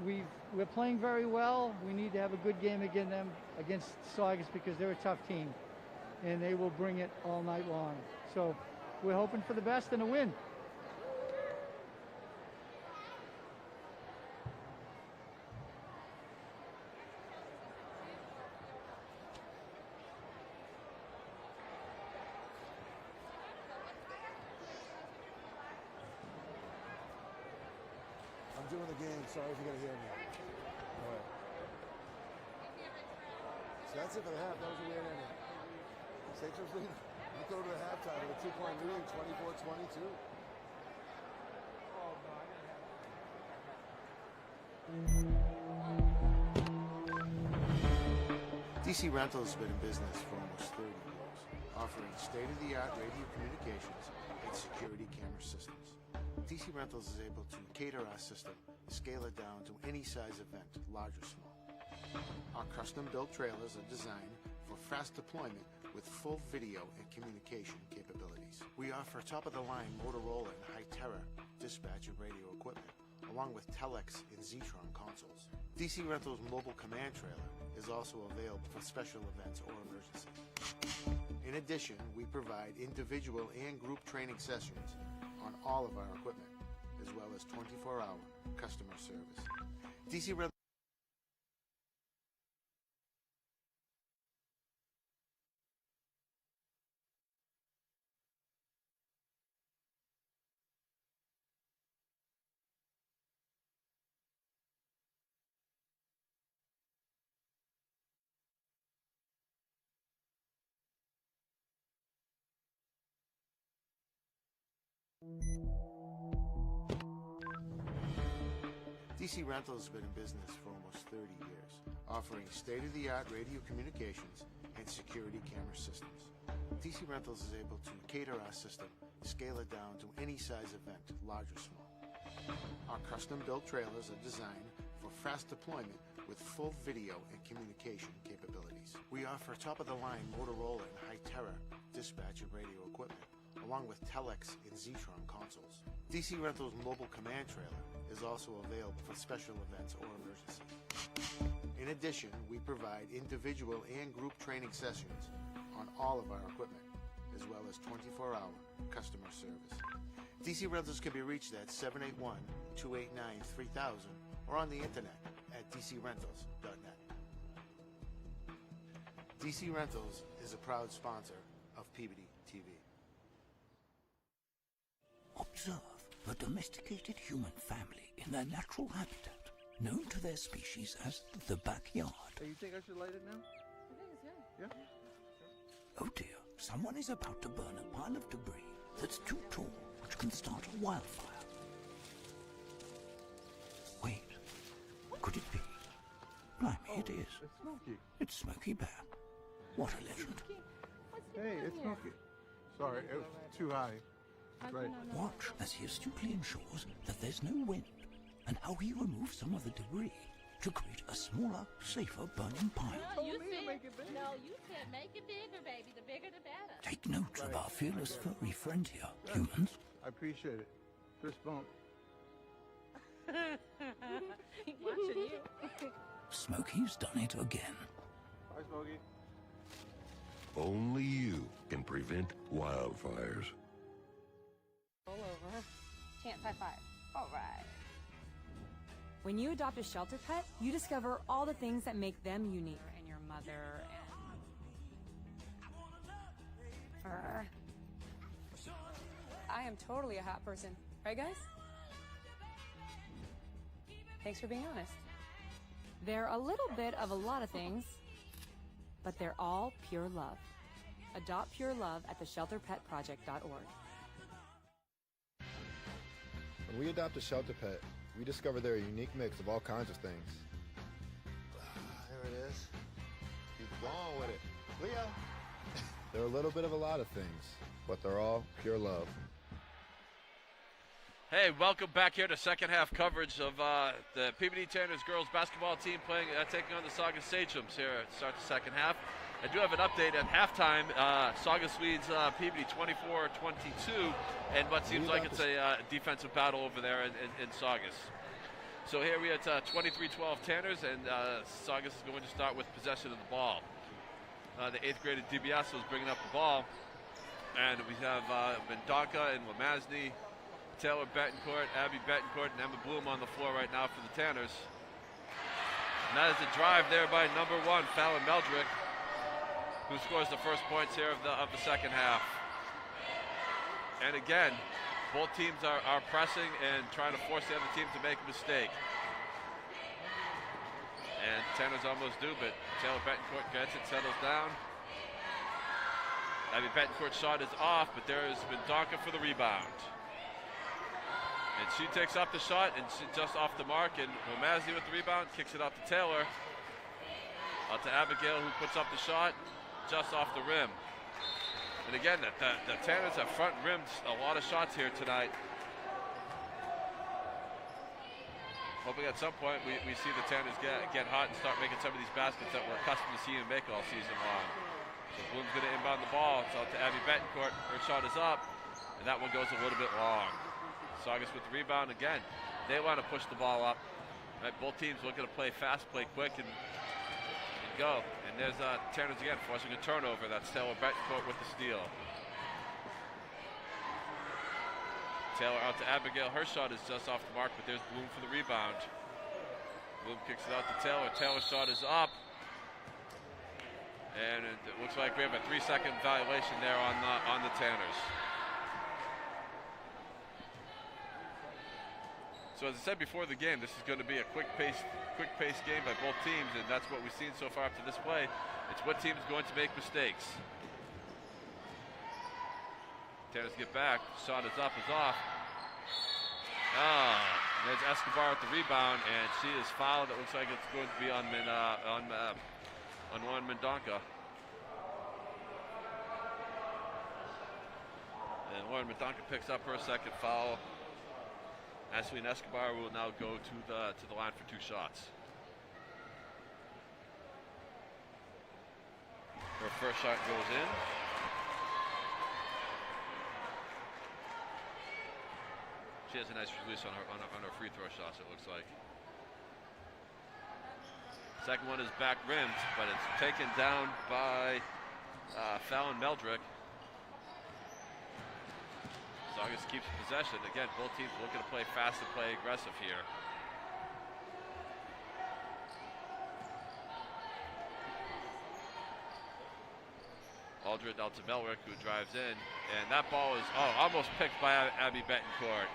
We're playing very well. We need to have a good game against Saugus because they're a tough team, and they will bring it all night long. So we're hoping for the best and a win. I'm doing the game. Sorry if you're going to hear me. All right. So that's it for the half. That was a weird ending. Sachems lead. We go to the halftime with a 2-point lead, 24-22. DC Rental has been in business for almost 30 years, offering state-of-the-art radio communications and security camera systems. DC Rentals is able to cater our system, scale it down to any size event, large or small. Our custom-built trailers are designed for fast deployment with full video and communication capabilities. We offer top-of-the-line Motorola and High-Terra dispatch and radio equipment, along with Telex and Zetron consoles. DC Rentals mobile command trailer is also available for special events or emergencies. In addition, we provide individual and group training sessions on all of our equipment, as well as 24-hour customer service. DC Rentals DC Rental has been in business for almost 30 years, offering state-of-the-art radio communications and security camera systems. DC Rentals is able to cater our system, scale it down to any size event, large or small. Our custom-built trailers are designed for fast deployment with full video and communication capabilities. We offer top-of-the-line Motorola and High-Terra dispatch and radio equipment, along with Telex and Zetron consoles. DC Rentals Mobile Command Trailer is also available for special events or emergencies. In addition, we provide individual and group training sessions on all of our equipment, as well as 24-hour customer service. DC Rentals can be reached at 781-289-3000 or on the internet at dcrentals.net. DC Rentals is a proud sponsor of Peabody TV. Observe a domesticated human family in their natural habitat, known to their species as the backyard. Hey, you think I should light it now? I think it's good. Yeah? Oh dear, someone is about to burn a pile of debris that's too tall, which can start a wildfire. Wait, could it be? Blimey, it is. It's Smokey. It's Smokey Bear. What a legend. Hey, it's Smokey. Sorry, it was too high. Right. Watch as he astutely ensures that there's no wind, and how he removes some of the debris to create a smaller, safer burning pile. No, you me to make it big. No, you said make it bigger, baby. The bigger, the better. Take note of our fearless furry friend here, humans. I appreciate it. Fist bump. Watching you. Smokey's done it again. Bye, Smokey. Only you can prevent wildfires. All over. Chance high five. All right. When you adopt a shelter pet, you discover all the things that make them unique. And your mother and fur. I am totally a hot person. Right, guys? Thanks for being honest. They're a little bit of a lot of things, but they're all pure love. Adopt pure love at theshelterpetproject.org. When we adopt a shelter pet, we discover they're a unique mix of all kinds of things. There it is. Keep going with it. Leo! They're a little bit of a lot of things, but they're all pure love. Hey, welcome back here to second half coverage of the Peabody Tanners girls basketball team taking on the Saugus Sachems here to start the second half. I do have an update at halftime. Saugus leads Peabody 24-22, and what seems like it's a defensive battle over there in Saugus. So here we are at 23-12 Tanners, and Saugus is going to start with possession of the ball. The 8th grade at DiBiaso is bringing up the ball, and we have Mendonca and Womasny, Taylor Betancourt, Abby Betancourt, and Emma Bloom on the floor right now for the Tanners. And that is a drive there by number 1, Fallon Meldrick, who scores the first points here of the second half. And again, both teams are pressing and trying to force the other team to make a mistake. And Tanners almost do, but Taylor Betancourt gets it, settles down. Abby Betancourt's shot is off, but there is Mendonca for the rebound. And she takes up the shot, and she's just off the mark, and Womasny with the rebound, kicks it out to Taylor. Out to Abigail, who puts up the shot, just off the rim. And again, the Tanners have front rimmed a lot of shots here tonight. Hoping at some point we see the Tanners get hot and start making some of these baskets that we're accustomed to seeing them make all season long. So Bloom's going to inbound the ball. It's out to Abby Betancourt. Her shot is up, and that one goes a little bit long. Saugus with the rebound again. They want to push the ball up. Right, both teams looking to play fast, play quick, and go. And there's Tanners again forcing a turnover. That's Taylor Betancourt with the steal. Taylor out to Abigail. Her shot is just off the mark, but there's Bloom for the rebound. Bloom kicks it out to Taylor. Taylor's shot is up. And it looks like we have a 3-second violation there on the Tanners. So as I said before the game, this is going to be a quick-paced game by both teams, and that's what we've seen so far up to this play. It's what team is going to make mistakes. Tanners get back. Shot is up, is off. There's Escobar with the rebound, and she is fouled. It looks like it's going to be on Lauren Mendonca. And Lauren Mendonca picks up her second foul. Ashley Escobar will now go to the line for 2 shots. Her first shot goes in. She has a nice release on her free throw shots, it looks like. Second one is back rimmed, but it's taken down by Fallon Meldrick. Saugus keeps possession. Again, both teams looking to play fast and play aggressive here. Aldred out to Melrick, who drives in, and that ball is almost picked by Abby Betancourt.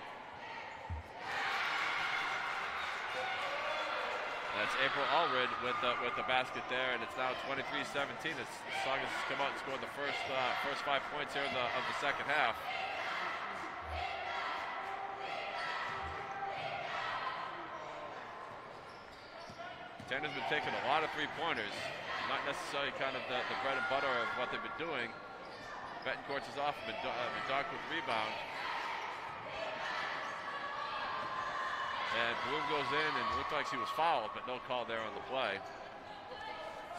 That's April Allred with the basket there, and it's now 23-17 as Saugus has come out and scored the first 5 points here of the second half. Tanner's been taking a lot of 3-pointers, not necessarily kind of the bread and butter of what they've been doing. Betancourt is off, Mendonca with the rebound. And Bloom goes in and looked like she was fouled, but no call there on the play.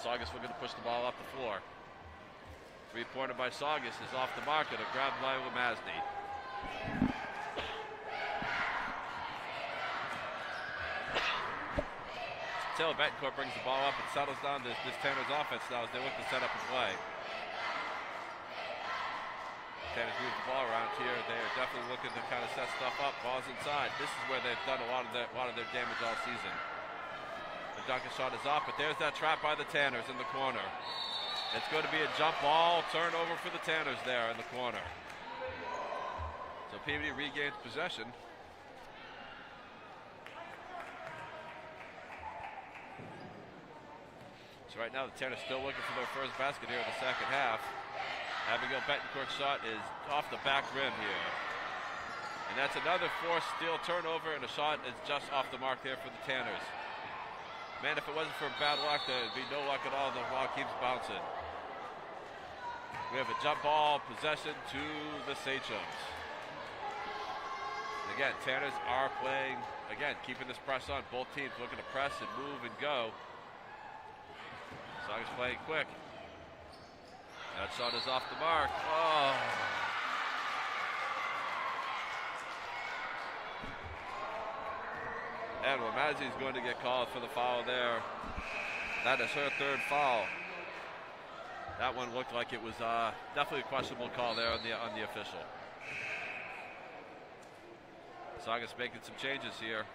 Saugus looking to push the ball up the floor. 3-pointer by Saugus is off the mark and a grab by Lamazny. Taylor Betancourt brings the ball up and settles down this Tanner's offense now as they look to set up and play. Tanners move the ball around here. They are definitely looking to kind of set stuff up. Ball's inside. This is where they've done a lot of their damage all season. The Duncan shot is off, but there's that trap by the Tanners in the corner. It's going to be a jump ball turnover for the Tanners there in the corner. So Peabody regains possession. So right now the Tanners still looking for their first basket here in the second half. Abigail Betancourt's shot is off the back rim here. And that's another forced steal turnover, and the shot is just off the mark there for the Tanners. Man, if it wasn't for bad luck, there'd be no luck at all. The ball keeps bouncing. We have a jump ball possession to the Sachems. Again, Tanners are playing, again, keeping this press on. Both teams looking to press and move and go. Saugus playing quick. That shot is off the mark. Oh. And Wamazi is going to get called for the foul there. That is her third foul. That one looked like it was definitely a questionable call there on the official. Saugus making some changes here.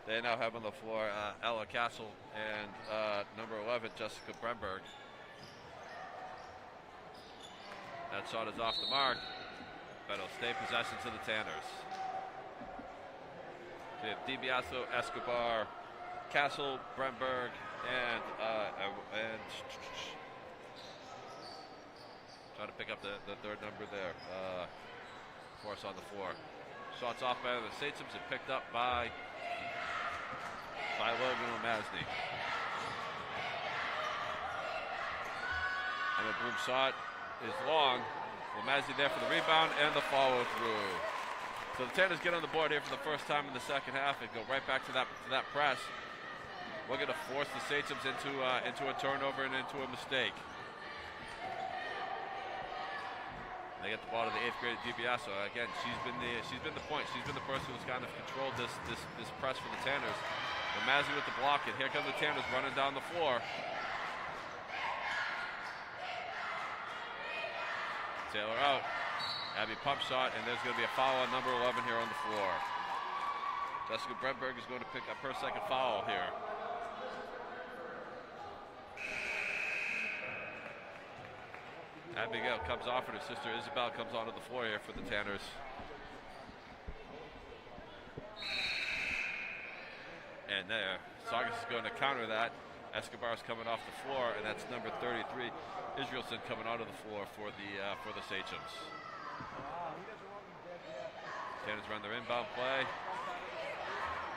They now have on the floor Ella Castle and number 11, Jessica Bremberg. That shot is off the mark, but it'll stay possession to the Tanners. We have DiBiaso, Escobar, Castle, Bremberg, and trying to pick up the third number there. Force on the floor. Shots off by the Sachems and picked up by Logan Lamazny. And the Bloom shot is long. Lamazny there for the rebound and the follow through. So the Tanners get on the board here for the first time in the second half and go right back to that press. We're going to force the Sachems into a turnover and into a mistake. They get the ball to the 8th grade DiBiaso. Again, she's been the point. She's been the person who's kind of controlled this press for the Tanners. Lamazny with the block, and here come the Tanners running down the floor. Taylor out. Abby pump shot, and there's going to be a foul on number 11 here on the floor. Jessica Bremberg is going to pick up her second foul here. Abigail comes off, and her sister Isabel comes onto the floor here for the Tanners. And there, Saugus is going to counter that. Escobar's coming off the floor, and that's number 33, Israelson, coming out of the floor for the Sachems. Tanners run their inbound play.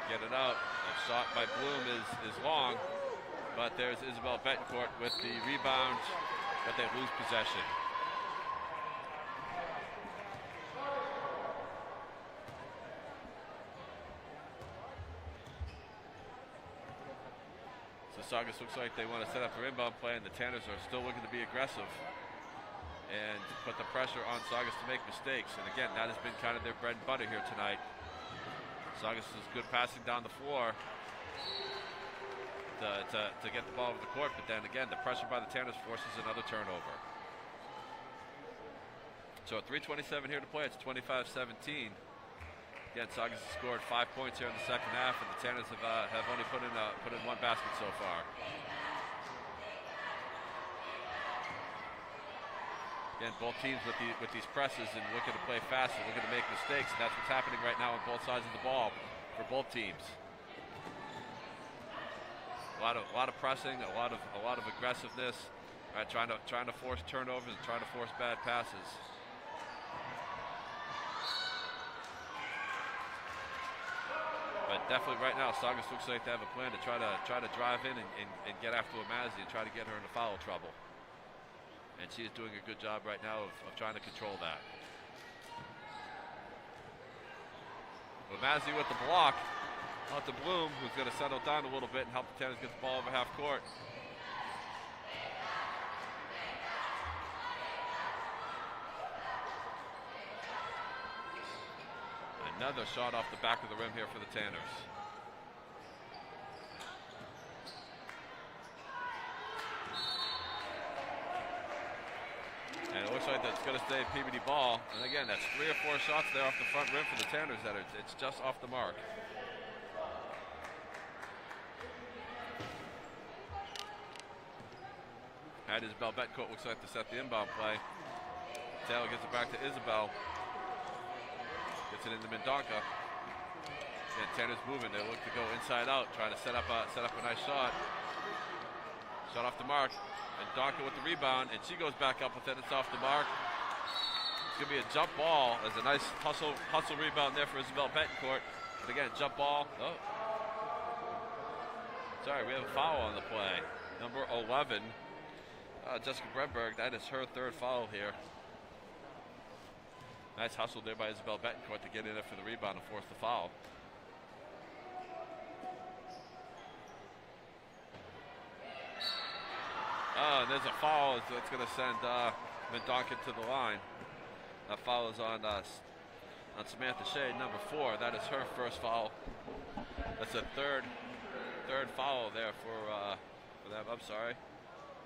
Get it out. That shot by Bloom is long, but there's Isabel Betancourt with the rebound, but they lose possession. Saugus looks like they want to set up their inbound play, and the Tanners are still looking to be aggressive and put the pressure on Saugus to make mistakes. And again, that has been kind of their bread and butter here tonight. Saugus is good passing down the floor to get the ball over the court, but then again, the pressure by the Tanners forces another turnover. So 3:27 here to play. It's 25-17. Again, Saugus has scored 5 points here in the second half, and the Tanners have only put in one basket so far. Again, both teams with these presses and looking to play fast and looking to make mistakes, and that's what's happening right now on both sides of the ball for both teams. A lot of pressing, a lot of aggressiveness, right, trying to force turnovers and trying to force bad passes. But definitely right now, Saugus looks like they have a plan to try to drive in and get after Amazi and try to get her into foul trouble. And she is doing a good job right now of trying to control that. Amazi with the block out to Bloom, who's going to settle down a little bit and help the Tanners get the ball over half court. Another shot off the back of the rim here for the Tanners. And it looks like that's going to stay Peabody ball. And again, that's 3 or 4 shots there off the front rim for the Tanners that it's just off the mark. And Isabel Betancourt looks like to set the inbound play. Taylor gets it back to Isabel. Gets it into Mendonca. And Tanner's moving. They look to go inside out, trying to set up a nice shot. Shot off the mark. Mendonca with the rebound, and she goes back up with it. It's off the mark. It's gonna be a jump ball. There's a nice hustle rebound there for Isabel Betancourt. But again, jump ball. Oh, sorry, we have a foul on the play. Number 11, Jessica Brenberg. That is her 3rd foul here. Nice hustle there by Isabel Betancourt to get in there for the rebound and force the foul. And there's a foul. It's going to send Mendonca to the line. That foul is on Samantha Shea, number 4. That is her 1st foul. That's a third foul there for them. I'm sorry.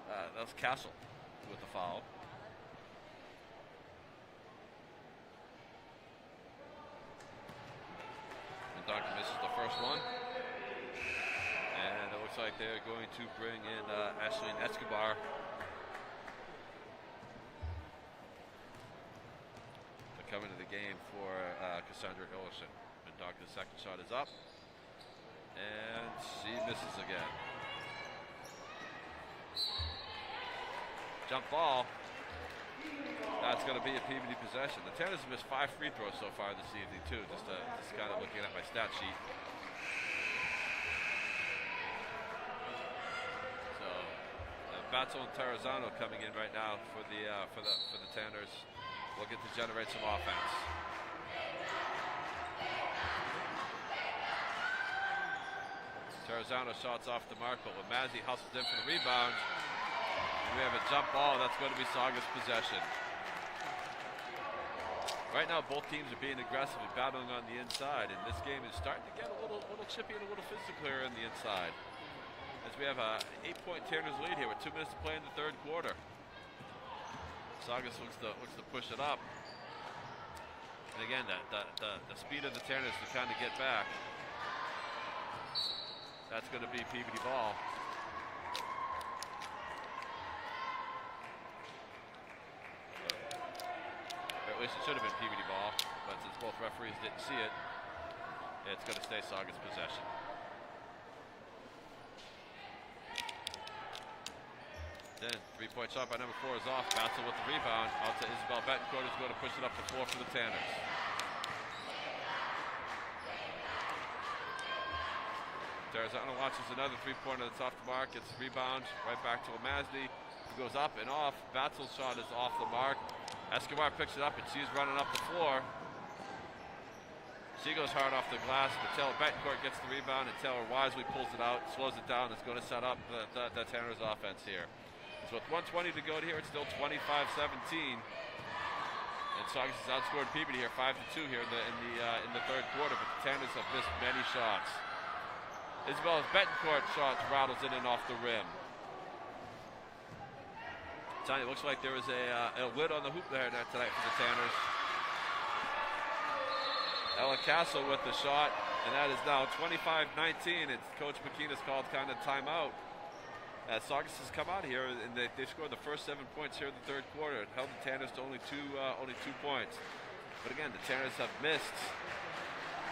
That was Castle with the foul. Mendonca misses the first one. And it looks like they're going to bring in Ashley Escobar. To come into the game for Cassandra Illerson. Mendonca's second shot is up. And she misses again. Jump ball. That's going to be a Peabody possession. The Tanners have missed 5 free throws so far this evening too. Just kind of looking at my stat sheet. So Batzel and Terrazano coming in right now for the Tanners, looking to generate some offense. Terrazano shots off the mark, but Lamazi hustles in for the rebound. We have a jump ball. That's going to be Saugus possession. Right now, both teams are being aggressive and battling on the inside, and this game is starting to get a little chippy and a little physical here on the inside. As we have a 8-point Tanners lead here with 2 minutes to play in the 3rd quarter. Saugus looks to push it up, and again, the speed of the Tanners to kind of get back. That's going to be Peabody ball. At least it should have been Peabody ball, but since both referees didn't see it, it's going to stay Saugus possession. 3-point shot by number 4 is off. Batzel with the rebound. Out to Isabel Betancourt, who's going to push it up the floor for the Tanners. Tarazano launches another 3-pointer that's off the mark. It's a rebound right back to O'Masney. He goes up and off. Batzel's shot is off the mark. Escobar picks it up and she's running up the floor. She goes hard off the glass, but Taylor Betancourt gets the rebound, and Taylor wisely pulls it out, slows it down. It's going to set up the Tanners offense here. So with 1:20 to go here, it's still 25-17. And Saugus has outscored Peabody here 5-2 here in the third quarter, but the Tanners have missed many shots. Isabel Betancourt shot rattles in and off the rim. Tanya, it looks like there was a lid on the hoop there tonight for the Tanners. Ella Castle with the shot, and that is now 25-19. And Coach McKean has called kind of timeout. Saugus has come out here, and they scored the first 7 points here in the third quarter. It held the Tanners to only two points. But again, the Tanners have missed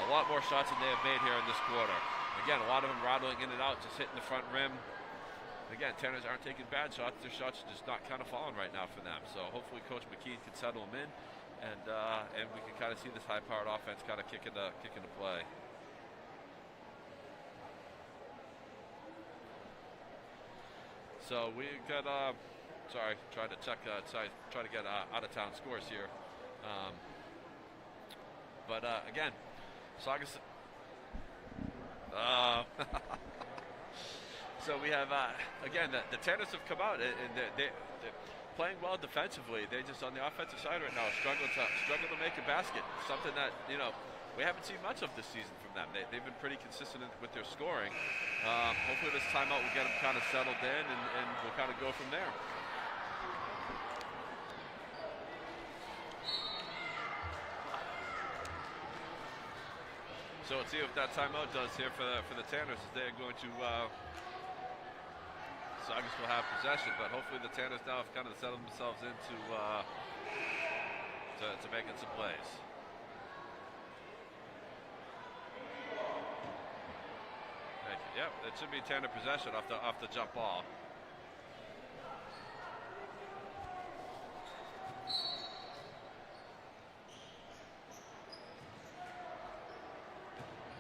a lot more shots than they have made here in this quarter. Again, a lot of them rattling in and out, just hitting the front rim. Again, Tanners aren't taking bad shots. Their shots are just not kind of falling right now for them. So hopefully Coach McKean can settle them in. And we can kind of see this high-powered offense kind of kick into play. So we got, trying to check, try to get out-of-town scores here. But again, Saugus. So we have, again, the Tanners have come out, and they're playing well defensively. They just, on the offensive side right now, struggle to make a basket. Something that, we haven't seen much of this season from them. They've been pretty consistent with their scoring. Hopefully this timeout will get them kind of settled in, and we'll kind of go from there. So let's see what that timeout does here for the Tanners, as they're going to, Saugus will have possession, but hopefully the Tanners now have kind of settled themselves into to making some plays. Thank you. Yep, it should be Tanner possession off the jump ball.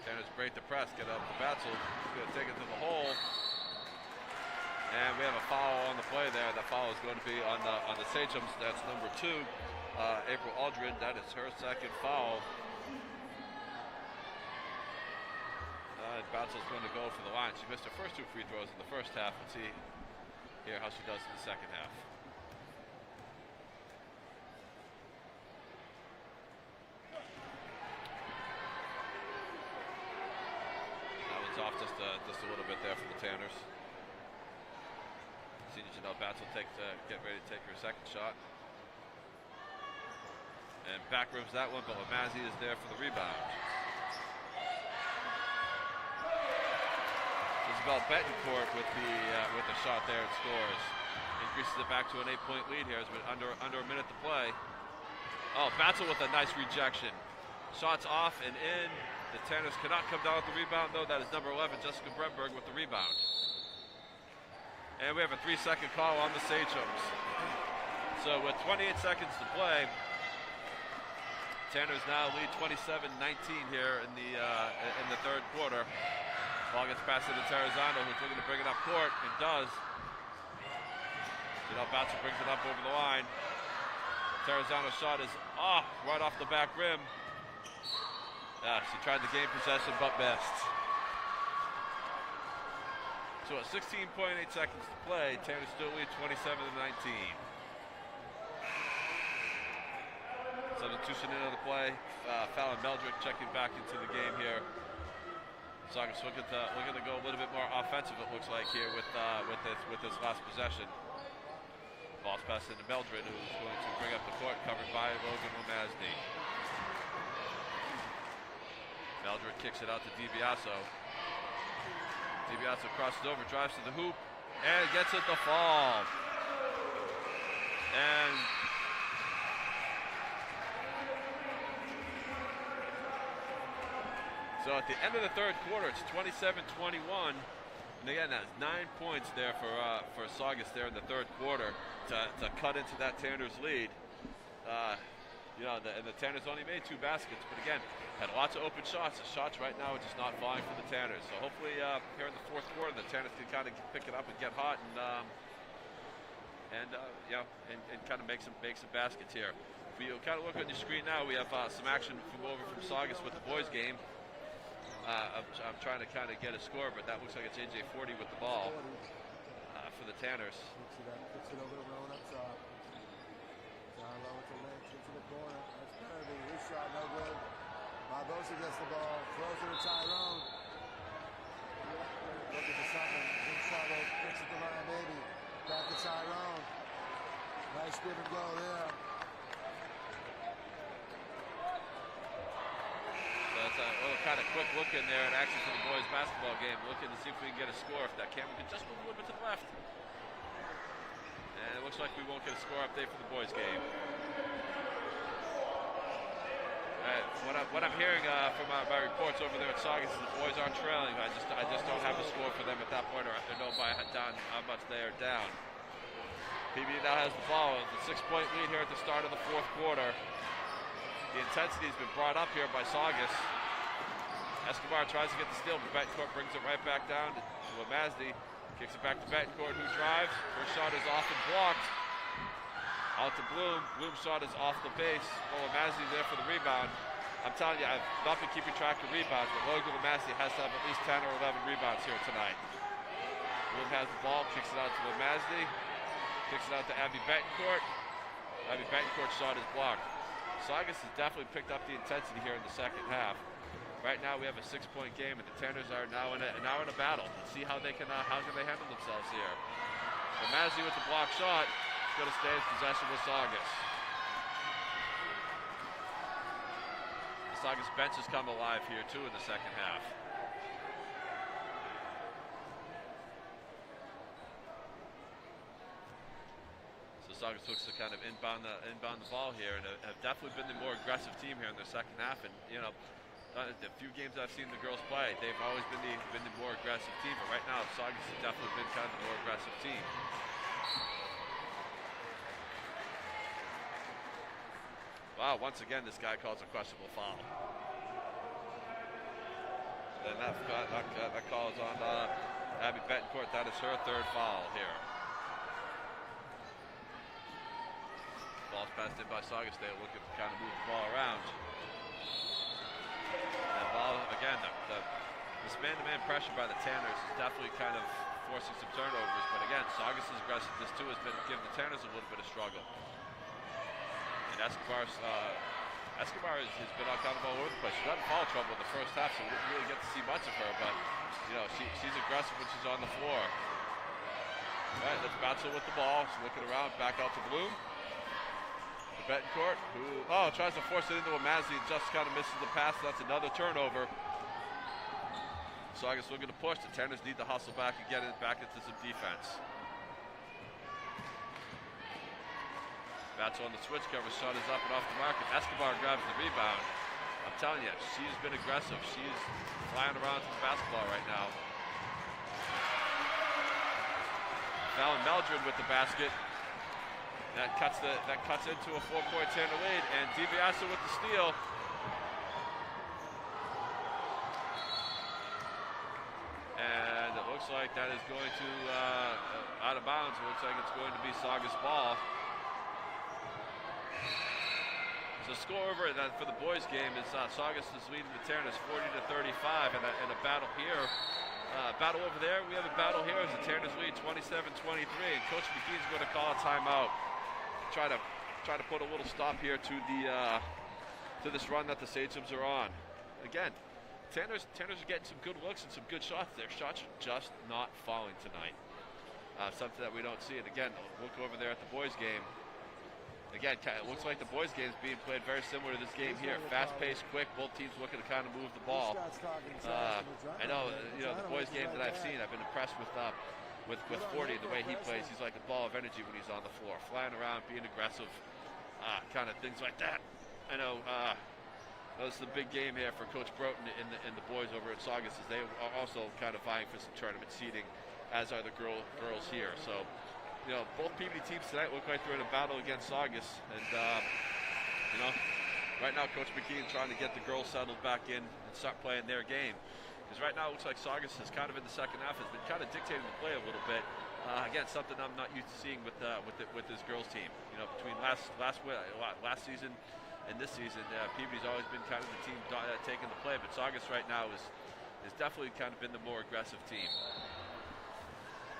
Tanners break the press, get up to Batzel, going to take it to the hole. And we have a foul on the play there. The foul is going to be on the Sachems. That's number 2, April Aldrin. That is her second foul. Batzel's going to go for the line. She missed her first 2 free throws in the first half. Let's see here how she does in the second half. That one's off just a little bit there for the Tanners. Senior Janelle Batzel get ready to take her second shot. And back rims that one, but O'Masney is there for the rebound. Isabel Betancourt with the shot there and scores. Increases it back to an 8-point lead here as we're under a minute to play. Oh, Batzel with a nice rejection. Shots off and in. The Tanners cannot come down with the rebound though. That is number 11, Jessica Bremberg, with the rebound. And we have a 3-second call on the Sachems. So with 28 seconds to play, Tanners now lead 27-19 here in the third quarter. Ball gets passed to Tarazano, who's looking to bring it up court, and does. Janelle Batzel brings it up over the line. Tarazano's shot is off, right off the back rim. She tried to gain possession, but missed. So at 16.8 seconds to play, Tanners still lead 27-19. Substitution into the play. Fallon Meldrick checking back into the game here. Saugus looking to go a little bit more offensive, it looks like, here with this last possession. Ball's passed into Meldrick, who's going to bring up the court, covered by Logan O'Masney. Meldrick kicks it out to DiBiaso. DiBiaso crosses over, drives to the hoop, and gets it to fall. And so at the end of the third quarter, it's 27-21. And again, that's 9 points there for Saugus there in the third quarter to cut into that Tanners lead. You know, and the Tanners only made 2 baskets, but again, had lots of open shots. The shots right now are just not falling for the Tanners. So hopefully here in the fourth quarter, the Tanners can kind of pick it up and get hot and kind of make some baskets here. If you kind of look on your screen now, we have some action over from Saugus with the boys game. I'm trying to kind of get a score, but that looks like it's AJ 40 with the ball for the Tanners. Kicks it over to Rowan up top. Down low with the length, into the corner. That's Peabody. His shot no good. Barbosa gets the ball, throws it to Tyrone. Looking for something. In trouble. Kicks it to Ryan Baby. Back to Tyrone. Nice give and go there. That's a little kind of quick look in there and action for the boys basketball game. Looking to see if we can get a score. If that camera can just move a little bit to the left. And it looks like we won't get a score update for the boys game. What I'm hearing from my reports over there at Saugus is the boys are trailing. I just don't have a score for them at that point, or I know by how much they are down. Peabody now has the ball. The 6-point lead here at the start of the fourth quarter. The intensity has been brought up here by Saugus. Escobar tries to get the steal, but Betancourt brings it right back down to Lamazdi. Kicks it back to Betancourt, who drives. First shot is off and blocked. Out to Bloom. Bloom's shot is off the base. Lamazdi there for the rebound. I'm telling you, I've not been keeping track of rebounds, but Logan Lamazdi has to have at least 10 or 11 rebounds here tonight. Bloom has the ball, kicks it out to Lamazdi. Kicks it out to Abby Betancourt. Abby Betancourt's shot is blocked. Saugus has definitely picked up the intensity here in the second half. Right now we have a 6-point game, and the Tanners are now in a battle. Let's see how they can handle themselves here. Lamazdi with the block shot is going to stay in possession with Saugus. The Saugus bench has come alive here too in the second half. Saugus looks to kind of inbound the ball here, and have definitely been the more aggressive team here in the second half. And you know, the few games I've seen the girls play, they've always been the more aggressive team. But right now, Saugus has definitely been kind of the more aggressive team. Wow! Once again, this guy calls a questionable foul. And that call is on Abby Betancourt. That is her third foul here. Ball's passed in by Saugus. They're looking to kind of move the ball around. That ball, again, this man-to-man pressure by the Tanners is definitely kind of forcing some turnovers. But again, Saugus' aggressiveness too has been giving the Tanners a little bit of struggle. And Escobar has been out kind of all over the place. She got in foul trouble in the first half, so we didn't really get to see much of her. But you know, she's aggressive when she's on the floor. All right, let's Batzel with the ball. She's looking around, back out to Bloom. Betancourt, who tries to force it into Lamazdi and just kind of misses the pass. That's another turnover. Saugus looking to push. The Tanners need to hustle back and get it back into some defense. Batzel on the switch cover. Shot is up and off the mark. Escobar grabs the rebound. I'm telling you, she's been aggressive. She's flying around to the basketball right now. Fallon Meldred with the basket. That cuts into a 4-point Tanner lead, and DiBiase with the steal. And it looks like that is going to out of bounds. It looks like it's going to be Saugus ball. So score over for the boys game is Saugus is leading the Tanners 40-35, and a battle here. Battle over there. We have a battle here as the Tanners lead 27-23, and Coach McGee's going to call a timeout. Try to put a little stop here to this run that the Sachems are on. Again, Tanners are getting some good looks and some good shots. Their shots are just not falling tonight. Something that we don't see. And again, look over there at the boys game. Again, it looks like the boys game is being played very similar to this game here. Fast-paced, quick. Both teams looking to kind of move the ball. I know, the boys game that I've seen, I've been impressed with 40, the way he plays. He's like a ball of energy when he's on the floor, flying around, being aggressive, kind of things like that. I know This is a big game here for Coach Broughton and the boys over at Saugus, as they are also kind of vying for some tournament seeding, as are the girls here. So, you know, both Peabody teams tonight look like they're in a battle against Saugus, and you know, right now Coach McKeon trying to get the girls settled back in and start playing their game. Because right now it looks like Saugus is kind of in the second half has been kind of dictating the play a little bit. Again, something I'm not used to seeing with this girls team. You know, between last season and this season, Peabody's always been kind of the team taking the play, but Saugus right now is definitely kind of been the more aggressive team.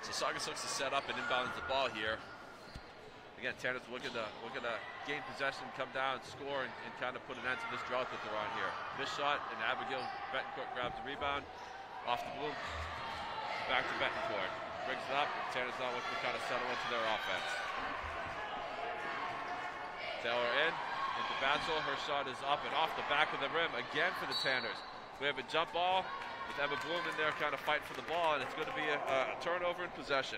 So Saugus looks to set up and inbounds the ball here. Again, Tanner's looking to gain possession, come down, score, and kind of put an end to this drought that they're on here. This shot, and Abigail Betancourt grabs the rebound off the Bloom, back to Betancourt. Brings it up, and Tanner's now looking to kind of settle into their offense. Taylor into Batzel. Her shot is up and off the back of the rim again for the Tanners. We have a jump ball with Emma Bloom in there kind of fighting for the ball, and it's going to be a turnover in possession.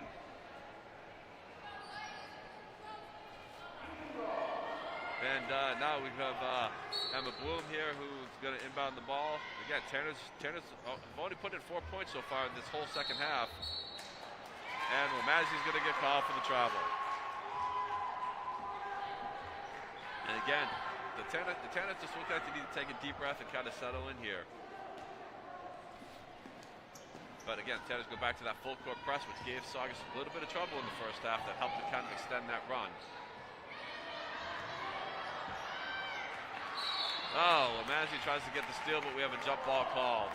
And now we have Emma Bloom here, who's going to inbound the ball. Again, Tanners have only put in 4 points so far in this whole second half. And Womazi's going to get called for the travel. And again, the Tanners just look like they need to take a deep breath and kind of settle in here. But again, Tanners go back to that full court press, which gave Saugus a little bit of trouble in the first half that helped to kind of extend that run. Oh, Womazi tries to get the steal, but we have a jump ball called.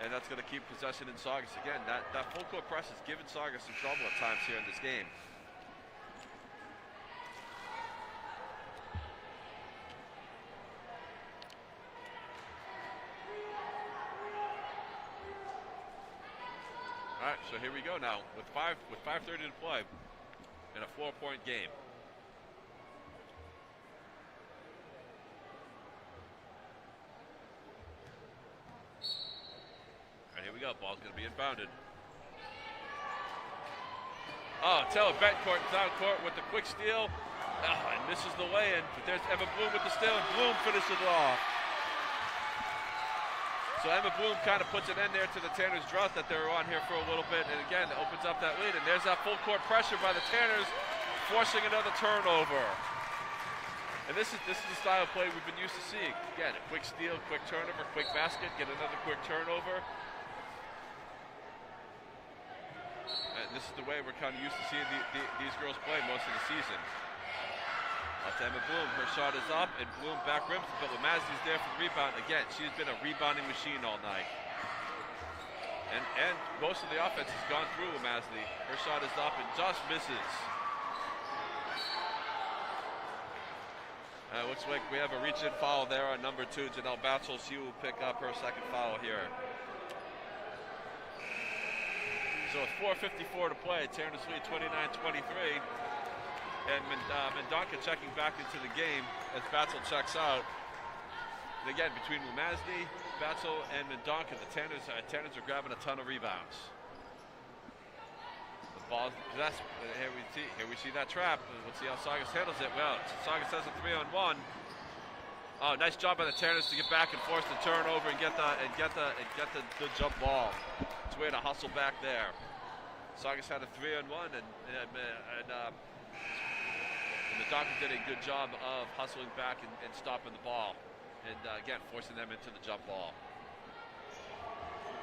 And that's going to keep possession in Saugus. Again, that full court press has given Saugus some trouble at times here in this game. All right, so here we go now with 5:30 to play in a 4-point game. All right, here we go. Ball's going to be inbounded. Oh, Taylor Betancourt down court with the quick steal. Oh, and misses the way-in. But there's Emma Bloom with the steal, and Bloom finishes it off. So Emma Bloom kind of puts an end there to the Tanners' drought that they were on here for a little bit, and again, it opens up that lead, and there's that full court pressure by the Tanners, forcing another turnover. And this is the style of play we've been used to seeing. Again, a quick steal, quick turnover, quick basket, get another quick turnover. And this is the way we're kind of used to seeing these girls play most of the season. That's Emma Bloom. Her shot is up, and Bloom back rims, but Womazi's there for the rebound. Again, she's been a rebounding machine all night. And most of the offense has gone through Womazi. Her shot is up and just misses. Looks like we have a reach-in foul there on number 2, Janelle Batzel. She will pick up her second foul here. So with 4:54 to play, Tanners lead 29-23. And Mendonca checking back into the game as Batzel checks out. And again, between Womazi, Batzel, and Mendonca, the Tanners are grabbing a ton of rebounds. The ball's possessed. Here we see that trap. Let's see how Saugus handles it. Well, Saugus has a 3-on-1. Oh, nice job by the Tanners to get back and force the turnover and get the jump ball. It's a way to hustle back there. Saugus had a 3-on-1 and Mendonca did a good job of hustling back and stopping the ball. And again, forcing them into the jump ball.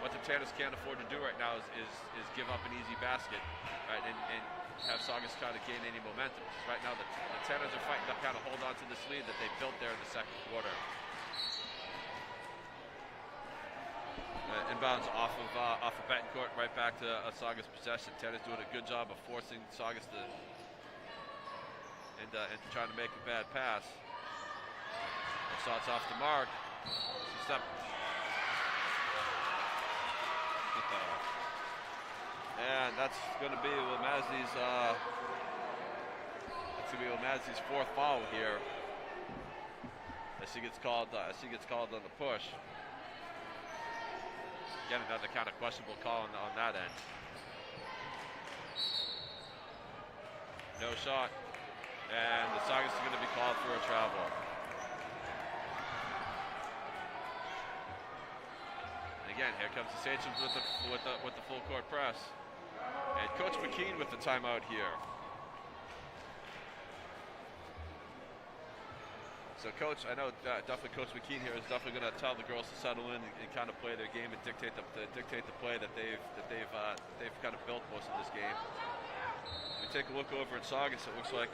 What the Tanners can't afford to do right now is give up an easy basket, right, and have Saugus try to gain any momentum. Right now, the Tanners are fighting to kind of hold on to this lead that they built there in the second quarter. Inbounds off of Betancourt right back to Saugus possession. Tanners doing a good job of forcing Saugus to and trying to make a bad pass. Shots off the mark. And that's going to be Womazi's 4th foul here. As she gets called on the push. Again, another kind of questionable call on that end. No shot. And the Saugus is going to be called for a travel. again, here comes the Sachems with the full court press. And Coach McKean with the timeout here. So Coach, I know definitely Coach McKean here is definitely going to tell the girls to settle in and kind of play their game and dictate the play that they've kind of built most of this game. We take a look over at Saugus. It looks like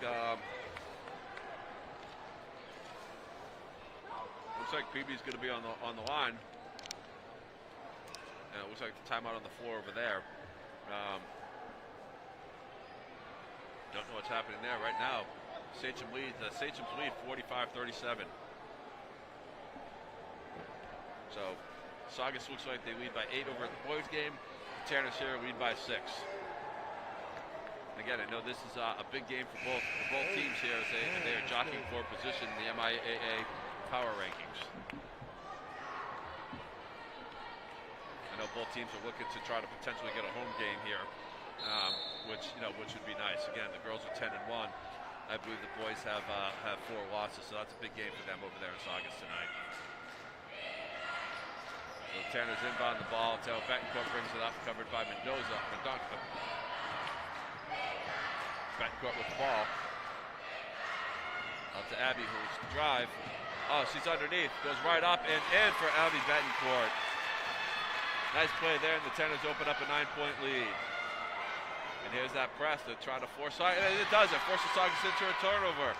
Peabody's going to be on the line. And it looks like the timeout on the floor over there. Don't know what's happening there right now. Sachems lead 45-37. So Saugus looks like they lead by 8 over at the boys game. The Tanners here lead by 6. Again, I know this is a big game for both teams here as they are jockeying for position in the MIAA power rankings. I know both teams are looking to try to potentially get a home game here, which would be nice. Again, the girls are 10-1. I believe the boys have 4 losses, so that's a big game for them over there in Saugus tonight. So the Tanners inbound the ball. Taylor Betancourt brings it up, covered by Mendoza. Betancourt with the ball. Out to Abby, who's to drive. Oh, she's underneath. Goes right up and in for Abby Betancourt. Nice play there, and the Tanners open up a 9-point lead. And here's that press to try to force, and it does. It forces Saugus into a turnover.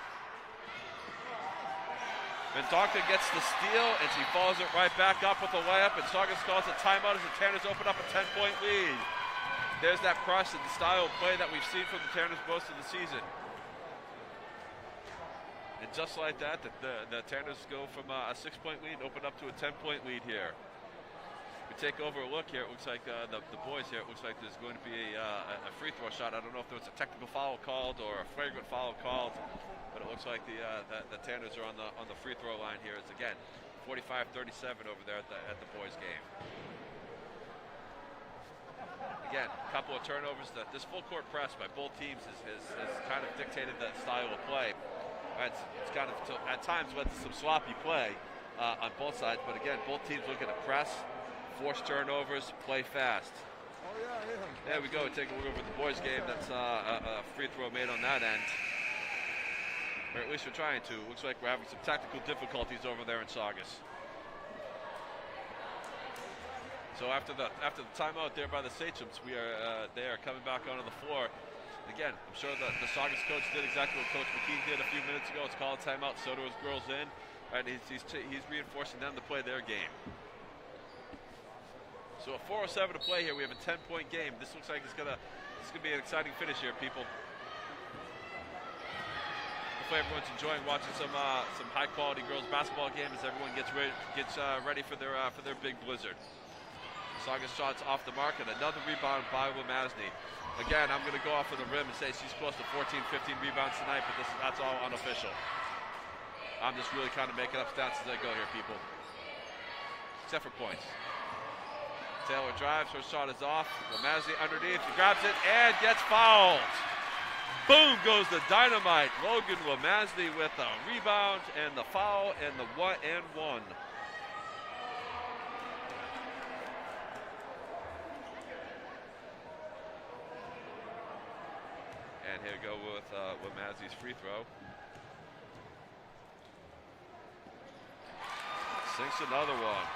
Mendoza gets the steal, and she follows it right back up with a layup, and Saugus calls a timeout as the Tanners open up a 10-point lead. There's that press and the style of play that we've seen from the Tanners most of the season. And just like that, the Tanners go from a 6-point lead and open up to a 10-point lead here. We take over a look here. It looks like the boys here. It looks like there's going to be a free throw shot. I don't know if there was a technical foul called or a flagrant foul called, but it looks like the Tanners are on the free throw line here. It's again 45-37 over there at the boys game. Again, a couple of turnovers. This full court press by both teams has kind of dictated that style of play. It's kind of at times led to some sloppy play on both sides, but again, both teams looking to press, force turnovers, play fast. Oh, yeah. There we go. Take a look over the boys' game. That's a free throw made on that end. Or at least we're trying to. Looks like we're having some technical difficulties over there in Saugus. So after the timeout there by the Sachems, they are coming back onto the floor. Again, I'm sure the Saugus coach did exactly what Coach McKean did a few minutes ago. It's called a timeout. So do his girls in. Right, he's reinforcing them to play their game. So a 4:07 to play here. We have a 10-point game. This looks like it's gonna be an exciting finish here, people. Hopefully everyone's enjoying watching some high-quality girls basketball game as everyone gets ready for their big blizzard. Saugus shots off the mark and another rebound by Womasny. Again, I'm going to go off of the rim and say she's close to 14, 15 rebounds tonight, but that's all unofficial. I'm just really kind of making up stats as I go here, people. Except for points. Taylor drives, her shot is off. Womasny underneath, she grabs it and gets fouled. Boom goes the dynamite. Logan Womasny with a rebound and the foul and the 1-and-1. And here we go with Womasny's free throw. Sinks another one.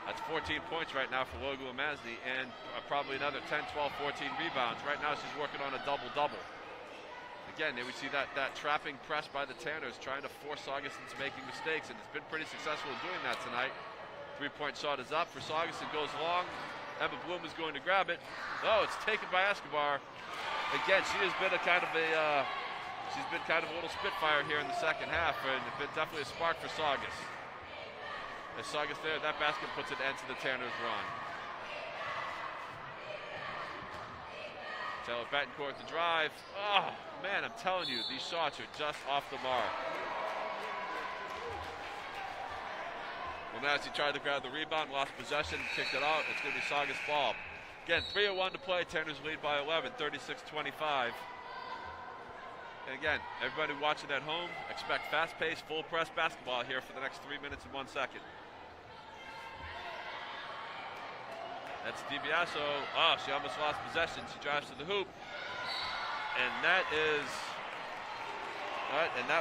That's 14 points right now for Logan Womasny and probably another 10, 12, 14 rebounds. Right now she's working on a double-double. Again, there we see that trapping press by the Tanners trying to force Saugus into making mistakes, and it's been pretty successful in doing that tonight. 3-point shot is up for Saugus. It goes long. Emma Bloom is going to grab it. Oh, it's taken by Escobar. Again, she has been she's been kind of a little spitfire here in the second half, and it's been definitely a spark for Saugus. As Saugus there, that basket puts an end to the Tanners' run. Taylor Betancourt to drive. Oh, man, I'm telling you, these shots are just off the mark. Womasny tried to grab the rebound, lost possession, kicked it out. It's going to be Saugus ball. Again, 3:01 to play. Tanners lead by 11, 36-25. And again, everybody watching at home, expect fast-paced, full-press basketball here for the next 3 minutes and 1 second. That's DiBiaso. Oh, she almost lost possession. She drives to the hoop. And that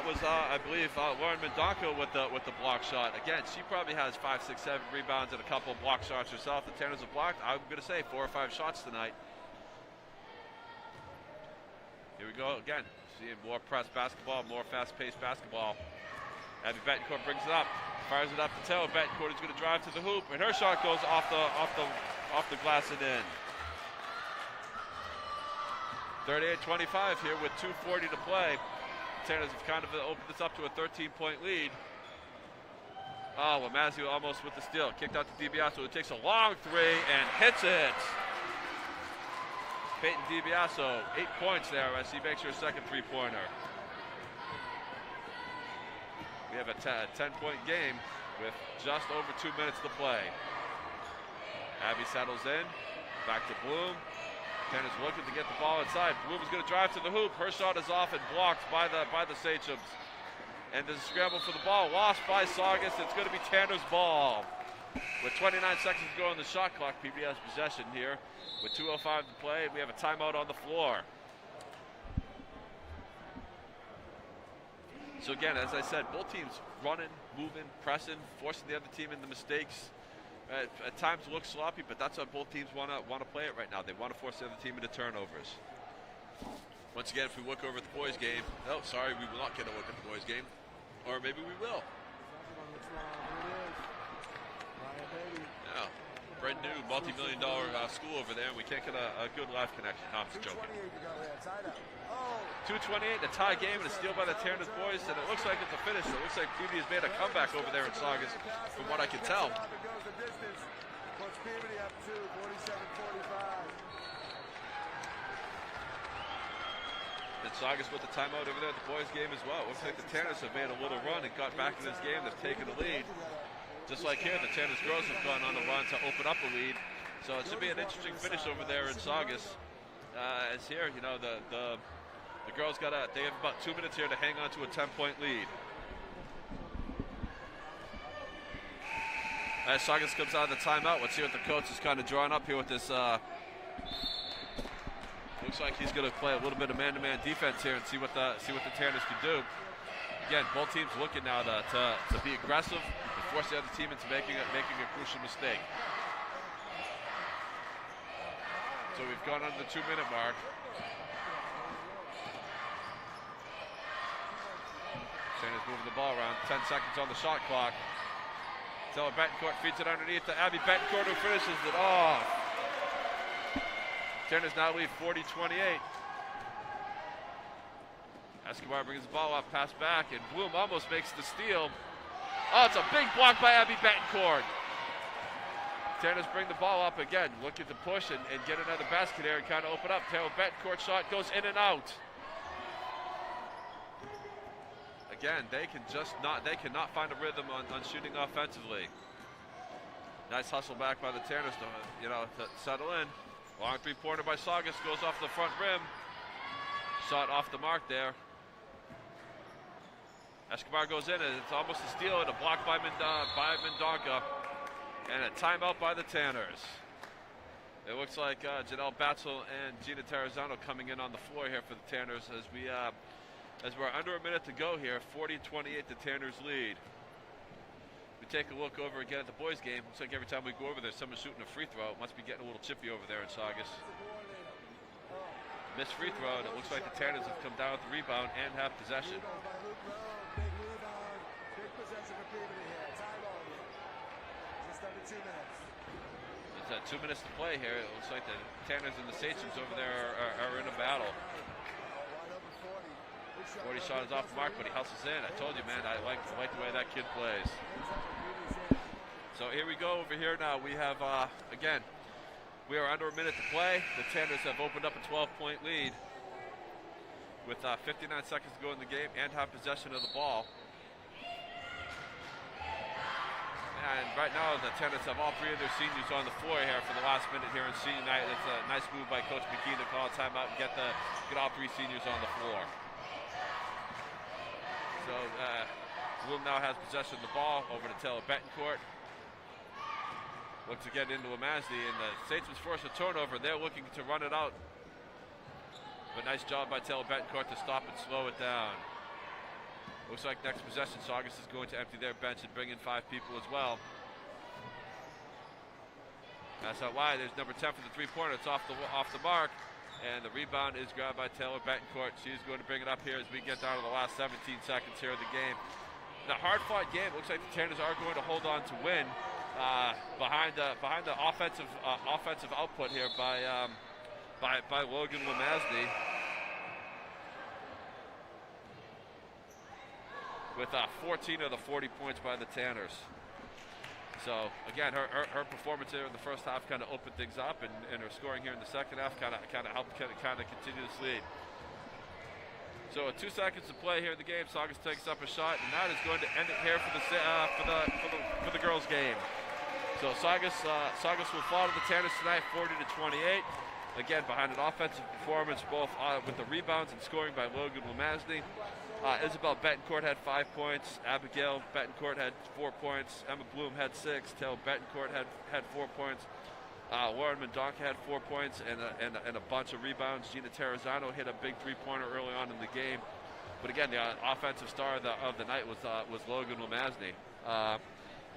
was, I believe, Lauren Mendonca with the block shot. Again, she probably has 5, 6, 7 rebounds and a couple of block shots herself. The Tanners have blocked, I'm going to say, 4 or 5 shots tonight. Here we go again. Seeing more press basketball, more fast-paced basketball. Abby Betancourt brings it up, fires it up to Taylor Betancourt. Is going to drive to the hoop, and her shot goes off the glass and in. 38-25 here with 2:40 to play. Tanners have kind of opened this up to a 13-point lead. Oh, Lamazio almost with the steal. Kicked out to DiBiaso, who takes a long three and hits it. Peyton DiBiaso, 8 points there as he makes her second three-pointer. We have a 10-point game with just over 2 minutes to play. Abby settles in, back to Bloom. Tanners looking to get the ball inside. Bloom is going to drive to the hoop. Her shot is off and blocked by the Sachems. And there's a scramble for the ball, lost by Saugus. It's going to be Tanner's ball. With 29 seconds to go on the shot clock, Peabody has possession here. With 2:05 to play, we have a timeout on the floor. So again, as I said, both teams running, moving, pressing, forcing the other team into mistakes. At times look sloppy, but that's how both teams want to play it right now. They want to force the other team into turnovers. Once again, if we look over at the boys' game, oh, sorry, we will not get a look at the boys' game, or maybe we will. Yeah, brand new multi-million-dollar school over there, and we can't get a good live connection. No, I'm just joking. 2:28, a tie game, and a steal by the Tanners boys, and it looks like it's a finish. It looks like Peabody has made a comeback over there in Saugus, from what I can tell. And Saugus with the timeout over there at the boys' game as well. It looks like the Tanners have made a little run and got back in this game. They've taken the lead. Just like here, the Tanners girls have gone on a run to open up a lead. So it should be an interesting finish over there in Saugus. As here, you know, the girls they have about 2 minutes here to hang on to a 10-point lead. As Saugus comes out of the timeout, let's see what the coach is kind of drawing up here with this. Looks like he's going to play a little bit of man-to-man defense here and see what the Tanners can do. Again, both teams looking now to be aggressive and force the other team into making a crucial mistake. So we've gone under the 2-minute mark. Tanners moving the ball around. 10 seconds on the shot clock. Taylor Betancourt feeds it underneath to Abby Betancourt, who finishes it off. Tanners now lead 40-28. Escobar brings the ball up, pass back, and Bloom almost makes the steal. Oh, it's a big block by Abby Betancourt. Tanners bring the ball up again, looking to push and get another basket here and kind of open up. Taylor Betancourt shot goes in and out. Again, they cannot find a rhythm on shooting offensively. Nice hustle back by the Tanners to settle in. Long three-pointer by Saugus goes off the front rim. Shot off the mark there. Escobar goes in, and it's almost a steal and a block by Mendonca. And a timeout by the Tanners. It looks like Janelle Batzel and Gina Terrazzano coming in on the floor here for the Tanners as we're under a minute to go here. 40-28, the Tanners lead. We take a look over again at the boys' game. Looks like every time we go over there, someone's shooting a free throw. It must be getting a little chippy over there in Saugus. Missed free throw, and it looks like the Tanners have come down with the rebound and have possession. There's 2 minutes to play here. It looks like the Tanners and the Sachems over there are in a battle. 40 shot is off the mark, but he hustles in. I told you, man, I like the way that kid plays. So here we go over here now. We have, again, we are under a minute to play. The Tanners have opened up a 12-point lead with 59 seconds to go in the game and have possession of the ball. And right now, the Tanners have all 3 of their seniors on the floor here for the last minute here in senior night. It's a nice move by Coach McKee to call a timeout and get all 3 seniors on the floor. So Bloom now has possession of the ball over to Taylor Betancourt. looks to get into Womasney, and the Statesman's force a turnover. They're looking to run it out. But nice job by Taylor Betancourt to stop and slow it down. Looks like next possession, Saugus is going to empty their bench and bring in 5 people as well. That's out wide. There's number 10 for the three-pointer. It's off the mark. And the rebound is grabbed by Taylor Betancourt. She's going to bring it up here as we get down to the last 17 seconds here of the game. In a hard-fought game, looks like the Tanners are going to hold on to win behind the offensive output here by Logan Womasney. With 14 of the 40 points by the Tanners. So again, her performance here in the first half kind of opened things up, and her scoring here in the second half kind of helped continue this lead. So with 2 seconds to play here in the game, Saugus takes up a shot, and that is going to end it here for the girls' game. So Saugus will fall to the Tanners tonight, 40-28. Again, behind an offensive performance, both with the rebounds and scoring by Logan Womasney. Isabel Betancourt had 5 points. Abigail Betancourt had 4 points. Emma Bloom had 6. Taylor Betancourt had 4 points. Lauren Mendonca had 4 points and a bunch of rebounds. Gina Terrazano hit a big three-pointer early on in the game. But again, the offensive star of the night was Logan Womasney.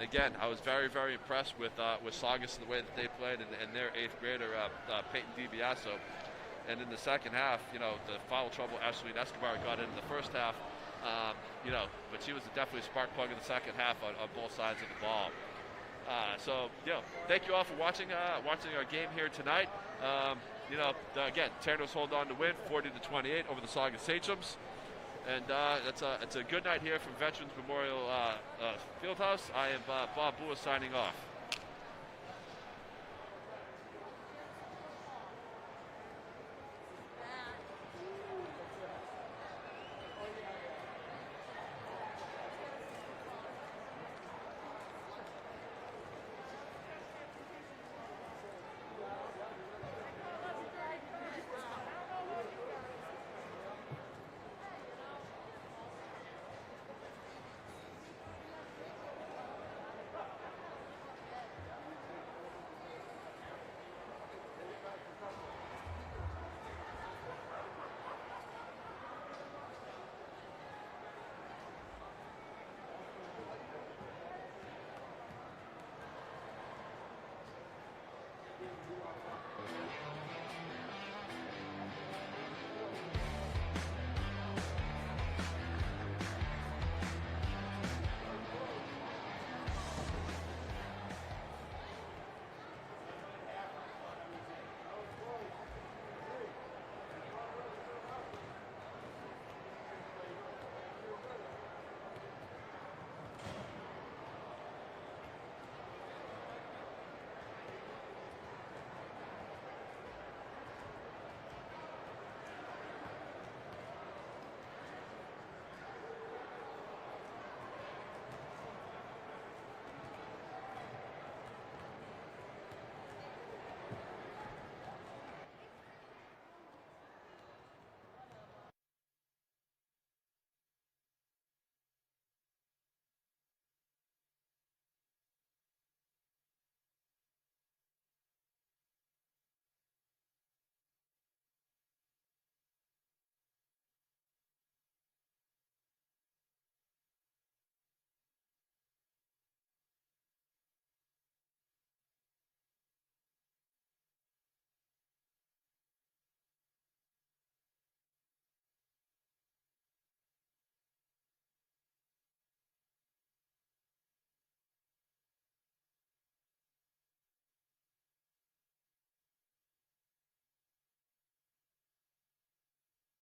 Again, I was very, very impressed with Saugus and the way that they played, and their 8th grader, Peyton DiBiaso. And in the second half, the foul trouble Ashley Escobar got in the first half, but she was definitely a spark plug in the second half on both sides of the ball. So, thank you all for watching our game here tonight. Again, Tanners hold on to win 40-28 over the Saugus Sachems. And it's a good night here from Veterans Memorial Fieldhouse. I am Bob Bua signing off.